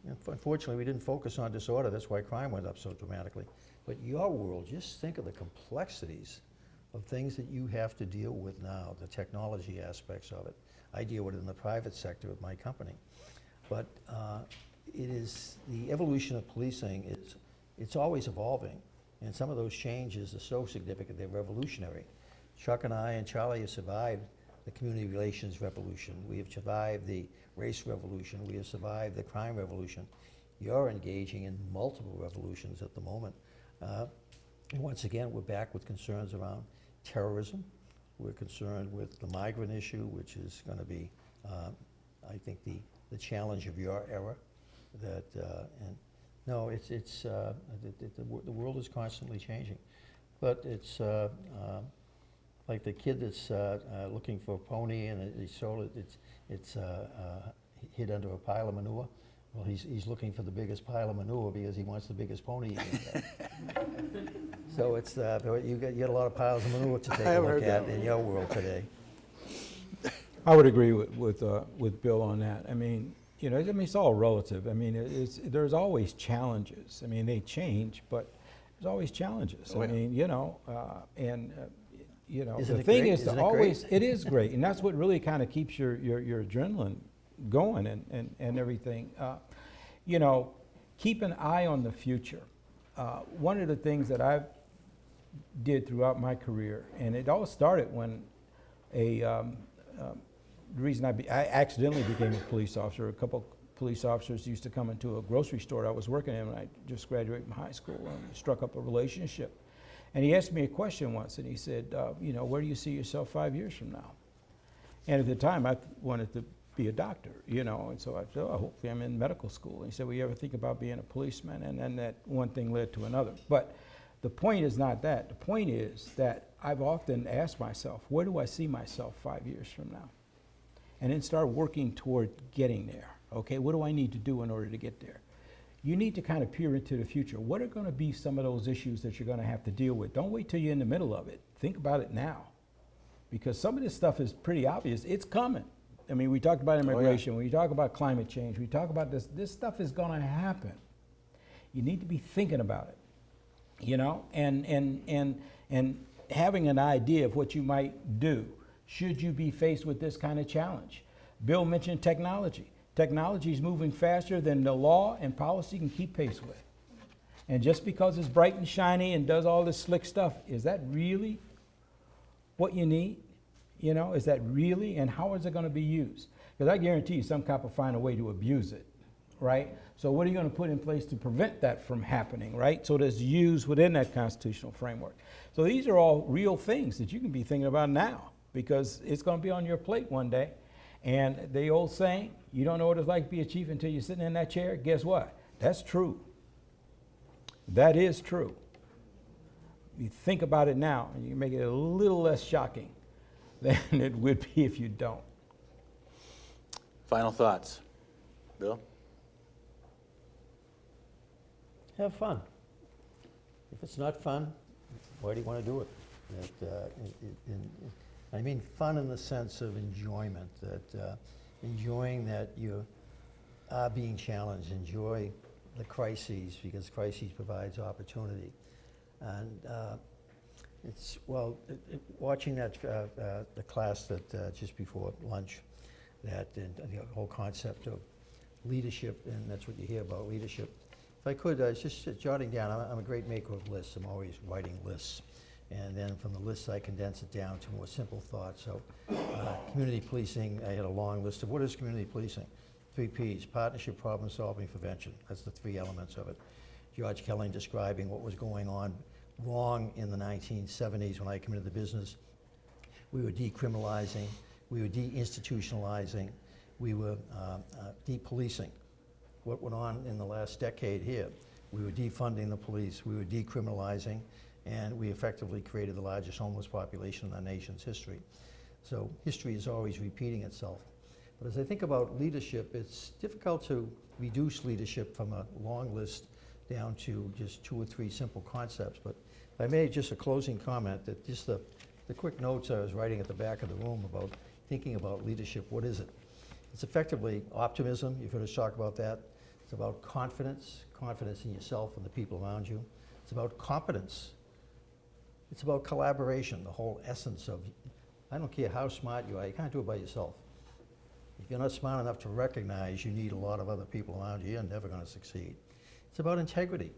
And unfortunately, we didn't focus on disorder. That's why crime went up so dramatically. But your world, just think of the complexities of things that you have to deal with now, the technology aspects of it. I deal with it in the private sector of my company. But it is, the evolution of policing is, it's always evolving. And some of those changes are so significant, they're revolutionary. Chuck and I and Charlie have survived the community relations revolution. We have survived the race revolution. We have survived the crime revolution. You're engaging in multiple revolutions at the moment. And once again, we're back with concerns around terrorism. We're concerned with the migrant issue, which is going to be, I think, the challenge of your era. That and no, the world is constantly changing, but it's like the kid that's looking for a pony and he sold it. It's hid under a pile of manure. Well, he's looking for the biggest pile of manure because he wants the biggest pony he can get. So it's you get a lot of piles of manure to take a look at in your world today. I would agree with Bill on that. I mean, it's all relative. I mean, there's always challenges. I mean, they change, but there's always challenges. Oh, yeah. I mean, Isn't the it thing great? is Isn't to it always, great? it is great, and that's what really kind of keeps your adrenaline going and everything. Keep an eye on the future. One of the things that I did throughout my career, and it all started when the reason I accidentally became a police officer. A couple police officers used to come into a grocery store I was working in when I just graduated from high school and struck up a relationship. And he asked me a question once, and he said, where do you see yourself 5 years from now? And at the time, I wanted to be a doctor, and so I said, oh, hopefully I'm in medical school. And he said, well, you ever think about being a policeman? And then that one thing led to another. But the point is not that. The point is that I've often asked myself, where do I see myself 5 years from now? And then start working toward getting there. Okay, what do I need to do in order to get there? You need to kind of peer into the future. What are going to be some of those issues that you're going to have to deal with? Don't wait till you're in the middle of it. Think about it now. Because some of this stuff is pretty obvious. It's coming. I mean, we talked about immigration. We talk about climate change. We talk about this. This stuff is going to happen. You need to be thinking about it, and having an idea of what you might do should you be faced with this kind of challenge. Bill mentioned technology. Technology is moving faster than the law and policy can keep pace with. And just because it's bright and shiny and does all this slick stuff, is that really what you need? Is that really? And how is it going to be used? Because I guarantee you some cop will find a way to abuse it, right? So what are you going to put in place to prevent that from happening, right? So that's used within that constitutional framework. So these are all real things that you can be thinking about now, because it's going to be on your plate one day. And the old saying, you don't know what it's like to be a chief until you're sitting in that chair. Guess what? That's true. That is true. You think about it now, and you can make it a little less shocking than it would be if you don't. Final thoughts. Bill? Have fun. If it's not fun, why do you want to do it? I mean fun in the sense of enjoyment, that enjoying that you are being challenged, enjoy the crises, because crises provides opportunity. And watching that the class that just before lunch, that and the whole concept of leadership, and that's what you hear about leadership. If I could, just jotting down, I'm a great maker of lists. I'm always writing lists. And then from the lists, I condense it down to more simple thoughts. So community policing, I had a long list of what is community policing? 3 Ps, partnership, problem solving, prevention. That's the 3 elements of it. George Kelly describing what was going on wrong in the 1970s when I came into the business. We were decriminalizing. we were deinstitutionalizing, we were depolicing. What went on in the last decade here, we were defunding the police, we were decriminalizing, and we effectively created the largest homeless population in our nation's history. So history is always repeating itself. But as I think about leadership, it's difficult to reduce leadership from a long list down to just 2 or 3 simple concepts. But if I made just a closing comment, that just the quick notes I was writing at the back of the room about thinking about leadership, what is it? It's effectively optimism, you've heard us talk about that. It's about confidence, confidence in yourself and the people around you. It's about competence. It's about collaboration, the whole essence of, I don't care how smart you are, you can't do it by yourself. If you're not smart enough to recognize you need a lot of other people around you, you're never going to succeed. It's about integrity.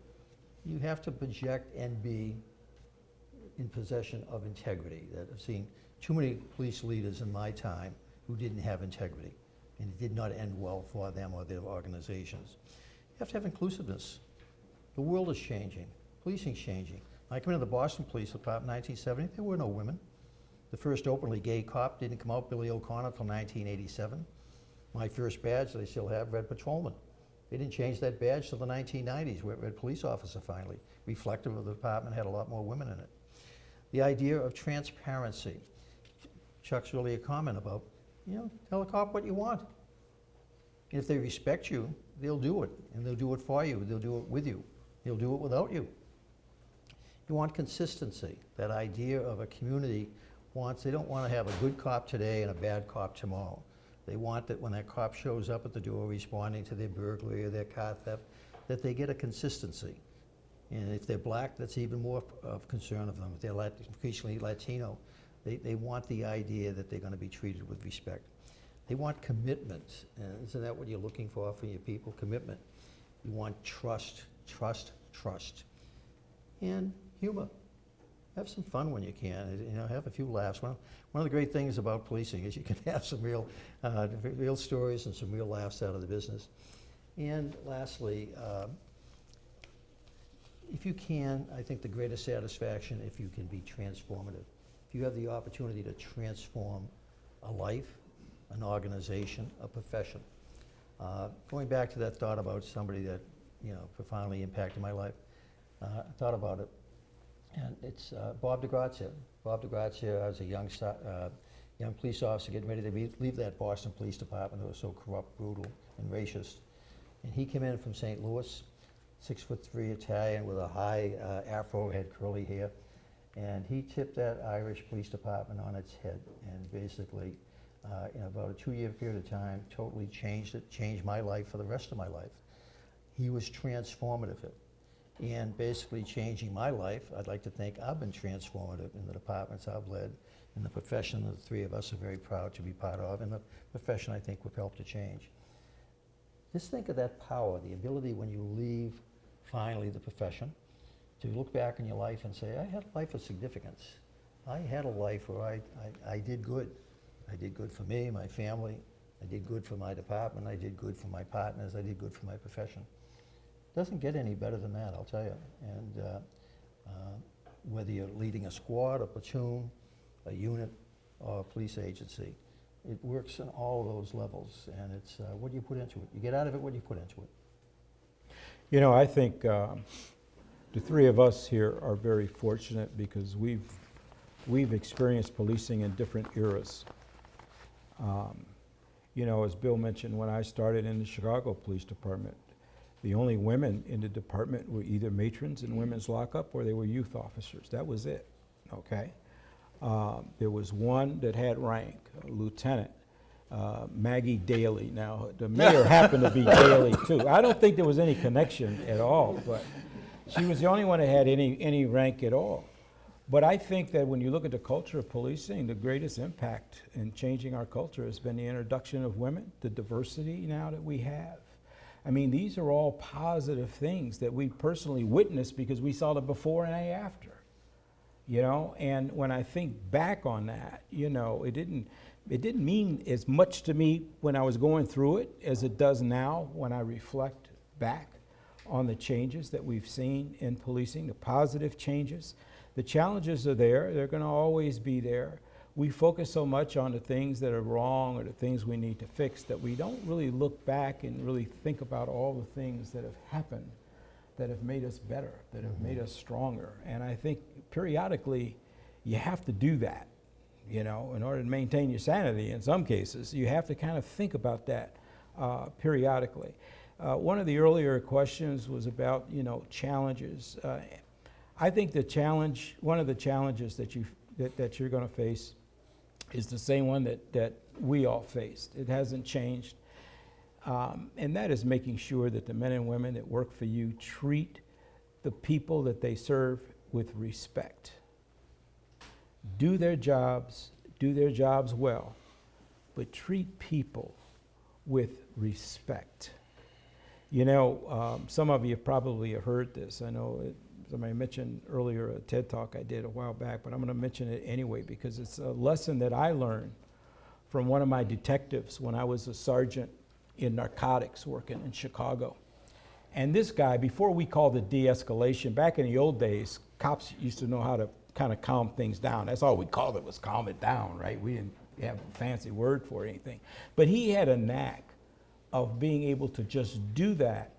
You have to project and be in possession of integrity. That I've seen too many police leaders in my time who didn't have integrity, and it did not end well for them or their organizations. You have to have inclusiveness. The world is changing. Policing's changing. When I came into the Boston Police Department in 1970, there were no women. The first openly gay cop didn't come out, Billy O'Connor, until 1987. My first badge that I still have, Red Patrolman. They didn't change that badge till the 1990s, where Red Police Officer finally, reflective of the department, had a lot more women in it. The idea of transparency. Chuck's really a comment about, tell a cop what you want. And if they respect you, they'll do it, and they'll do it for you, they'll do it with you, they'll do it without you. You want consistency, that idea of a community they don't want to have a good cop today and a bad cop tomorrow. They want that when that cop shows up at the door responding to their burglary or their car theft, that they get a consistency. And if they're black, that's even more of concern of them. If they're increasingly Latino, they want the idea that they're going to be treated with respect. They want commitment. Isn't that what you're looking for your people? Commitment. You want trust, trust, trust. And humor. Have some fun when you can. Have a few laughs. One of the great things about policing is you can have some real stories and some real laughs out of the business. And lastly, if you can, I think the greatest satisfaction if you can be transformative. If you have the opportunity to transform a life, an organization, a profession. Going back to that thought about somebody that profoundly impacted my life, I thought about it. And it's Bob DeGrazia. Bob DeGrazia, I was a young police officer getting ready to leave that Boston Police Department that was so corrupt, brutal, and racist. And he came in from St. Louis, 6'3" Italian with a high afro, had curly hair. And he tipped that Irish Police Department on its head and basically, in about a 2-year period of time, totally changed it, changed my life for the rest of my life. He was transformative. And basically changing my life. I'd like to think I've been transformative in the departments I've led, in the profession that the 3 of us are very proud to be part of, and the profession I think we've helped to change. Just think of that power, the ability when you leave finally the profession, to look back in your life and say, I had a life of significance. I had a life where I did good. I did good for me, my family. I did good for my department. I did good for my partners. I did good for my profession. Doesn't get any better than that, I'll tell you. And whether you're leading a squad, a platoon, a unit, or a police agency, it works on all of those levels. And it's what do you put into it? You get out of it what you put into it. I think the 3 of us here are very fortunate because we've experienced policing in different eras. As Bill mentioned, when I started in the Chicago Police Department, the only women in the department were either matrons in women's lockup or they were youth officers. That was it, okay? There was one that had rank, a lieutenant, Maggie Daly. Now, the mayor happened to be Daly too. I don't think there was any connection at all, but she was the only one that had any rank at all. But I think that when you look at the culture of policing, the greatest impact in changing our culture has been the introduction of women, the diversity now that we have. I mean, these are all positive things that we personally witnessed because we saw the before and after, and when I think back on that, it didn't mean as much to me when I was going through it as it does now when I reflect back on the changes that we've seen in policing, the positive changes. The challenges are there, they're going to always be there. we focus so much on the things that are wrong or the things we need to fix that we don't really look back and really think about all the things that have happened that have made us better, that have made us stronger. And I think periodically you have to do that, you know, in order to maintain your sanity in some cases. You have to kind of think about that periodically. One of the earlier questions was about, you know, challenges. I think one of the challenges that you're going to face is the same one that we all faced. It hasn't changed. And that is making sure that the men and women that work for you treat the people that they serve with respect. Do their jobs well, but treat people with respect. You know, some of you probably have heard this. I know somebody mentioned earlier a TED Talk I did a while back, but I'm going to mention it anyway because it's a lesson that I learned from one of my detectives when I was a sergeant in narcotics working in Chicago. And this guy, before we called it de-escalation, back in the old days, cops used to know how to kind of calm things down. That's all we called it, was calm it down, right? We didn't have a fancy word for anything. But he had a knack of being able to just do that.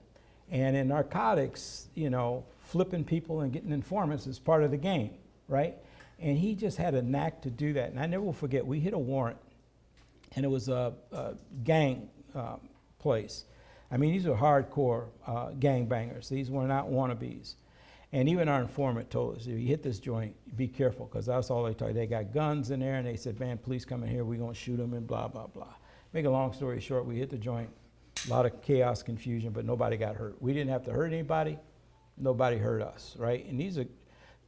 And in narcotics, you know, flipping people and getting informants is part of the game, right? And he just had a knack to do that. And I never will forget, we hit a warrant, and it was a gang place. I mean, these are hardcore gangbangers. These were not wannabes. And even our informant told us, if you hit this joint, be careful, because that's all they told you. They got guns in there, and they said, man, police come in here, we're going to shoot them, and blah, blah, blah. Make a long story short, we hit the joint. A lot of chaos, confusion, but nobody got hurt. We didn't have to hurt anybody. Nobody hurt us, right? And these are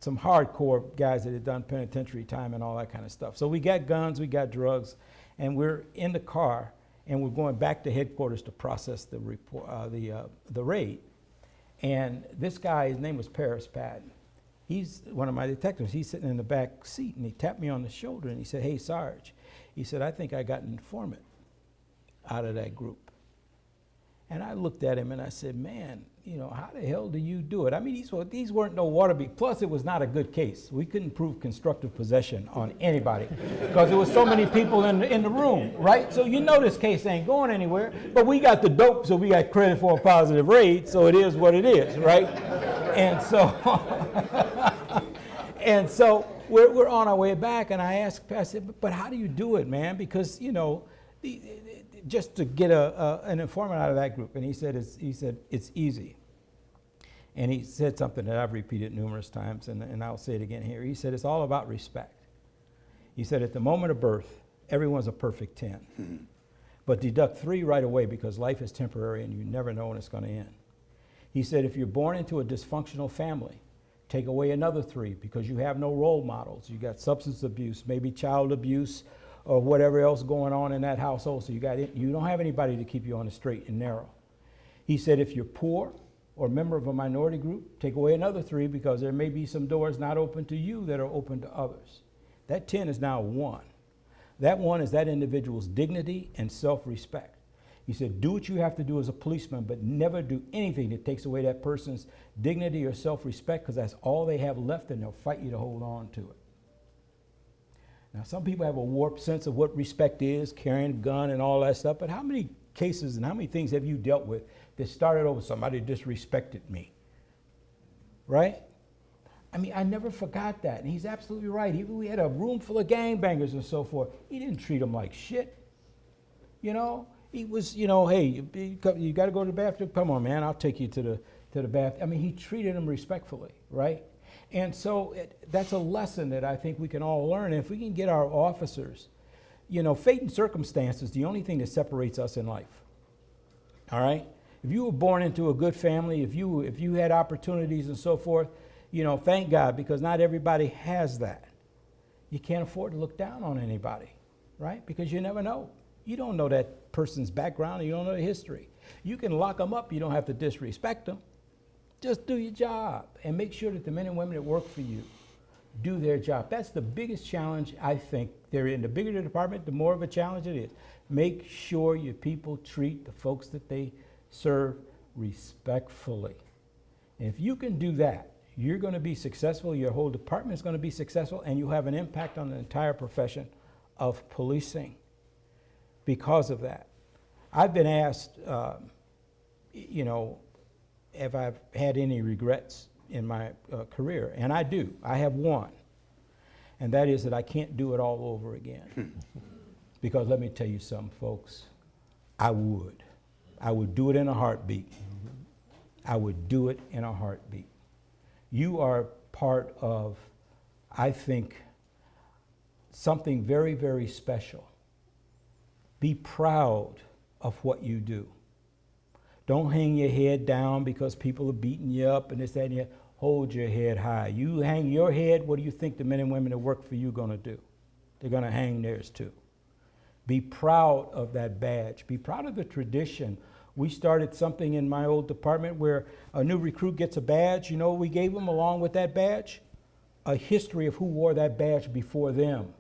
some hardcore guys that had done penitentiary time and all that kind of stuff. So we got guns, we got drugs, and we're in the car, and we're going back to headquarters to process the report, the raid. And this guy, his name was Paris Patton. He's one of my detectives. He's sitting in the back seat, and he tapped me on the shoulder, and he said, hey, Sarge. He said, I think I got an informant out of that group. And I looked at him and I said, man, you know, how the hell do you do it? I mean, these weren't no Waterby. Plus, it was not a good case. We couldn't prove constructive possession on anybody because there was so many people in the room, right? So you know this case ain't going anywhere. But we got the dope, so we got credit for a positive raid, so it is what it is, right? And so, we're on our way back, and I said, but how do you do it, man? Because, you know, just to get an informant out of that group. And he said it's easy. And he said something that I've repeated numerous times, and I'll say it again here. He said it's all about respect. He said at the moment of birth, everyone's a perfect 10. Mm-hmm. But deduct 3 right away because life is temporary and you never know when it's going to end. He said if you're born into a dysfunctional family, take away another 3 because you have no role models. You got substance abuse, maybe child abuse, or whatever else going on in that household. So you don't have anybody to keep you on the straight and narrow. He said if you're poor or a member of a minority group, take away another 3 because there may be some doors not open to you that are open to others. That 10 is now 1. That 1 is that individual's dignity and self-respect. He said do what you have to do as a policeman, but never do anything that takes away that person's dignity or self-respect because that's all they have left and they'll fight you to hold on to it. Now, some people have a warped sense of what respect is, carrying a gun and all that stuff, but how many cases and how many things have you dealt with that started over somebody disrespected me, right? I mean, I never forgot that, and he's absolutely right. Even we had a room full of gangbangers and so forth. He didn't treat them like shit, you know? He was, you know, hey, you got to go to the bathroom? Come on, man, I'll take you to the bathroom. I mean, he treated them respectfully, right? And so that's a lesson that I think we can all learn. And if we can get our officers, you know, fate and circumstance is the only thing that separates us in life. All right? If you were born into a good family, if you had opportunities and so forth, you know, thank God, because not everybody has that. You can't afford to look down on anybody, right? Because you never know. You don't know that person's background, you don't know their history. You can lock them up, you don't have to disrespect them. Just do your job and make sure that the men and women that work for you do their job. That's the biggest challenge, I think. They're in the bigger the department, the more of a challenge it is. Make sure your people treat the folks that they serve respectfully. And if you can do that, you're going to be successful, your whole department is going to be successful, and you have an impact on the entire profession of policing because of that. I've been asked, you know, if I've had any regrets in my career, and I do. I have one, and that is that I can't do it all over again. Because let me tell you something, folks, I would. I would do it in a heartbeat. I would do it in a heartbeat. You are part of, I think, something very, very special. Be proud of what you do. Don't hang your head down because people are beating you up and this, that, and the other. Hold your head high. You hang your head, what do you think the men and women that work for you are going to do? They're going to hang theirs too. Be proud of that badge. Be proud of the tradition. We started something in my old department where a new recruit gets a badge. You know what we gave them along with that badge? A history of who wore that badge before them.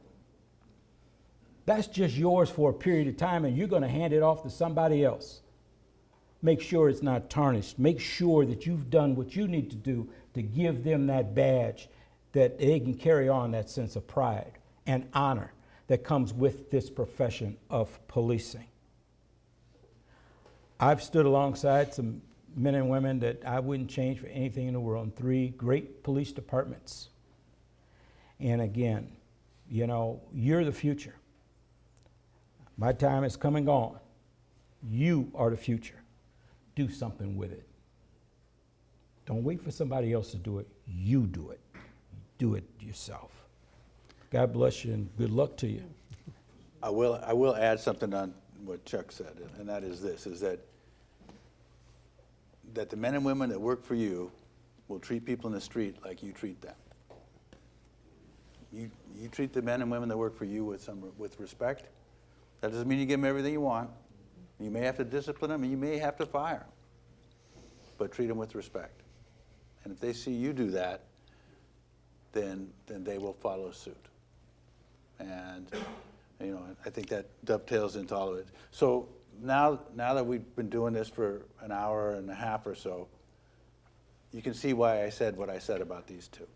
That's just yours for a period of time, and you're going to hand it off to somebody else. Make sure it's not tarnished. Make sure that you've done what you need to do to give them that badge, that they can carry on that sense of pride and honor that comes with this profession of policing. I've stood alongside some men and women that I wouldn't change for anything in the world in 3 great police departments. And again, you know, you're the future. My time is come and gone. You are the future. Do something with it. Don't wait for somebody else to do it. You do it. Do it yourself. God bless you and good luck to you. I will add something on what Chuck said, and that is this, is that the men and women that work for you will treat people in the street like you treat them. You treat the men and women that work for you with respect. That doesn't mean you give them everything you want. You may have to discipline them, and you may have to fire them, but treat them with respect. And if they see you do that, then they will follow suit. And you know, I think that dovetails into all of it. So now that we've been doing this for an hour and a half or so, you can see why I said what I said about these two.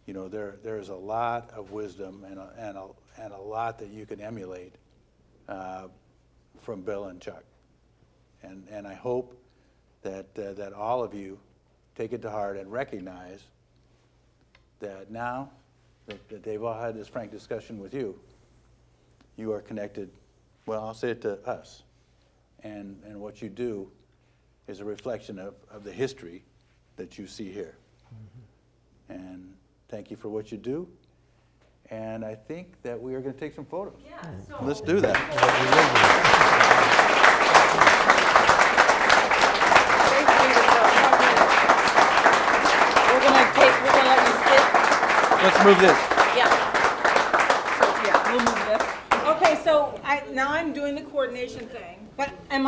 You know, there is a lot of wisdom and a lot that you can emulate from Bill and Chuck. And I hope that all of you take it to heart and recognize that now that they've all had this frank discussion with you, you are connected, well, I'll say it to us. And what you do is a reflection of the history that you see here. Mm-hmm. And thank you for what you do. And I think that we are going to take some photos. Yeah, so. Let's do that. We're gonna let you sit. Let's move this. Yeah. So, yeah, we'll move this. Okay, so now I'm doing the coordination thing, but am I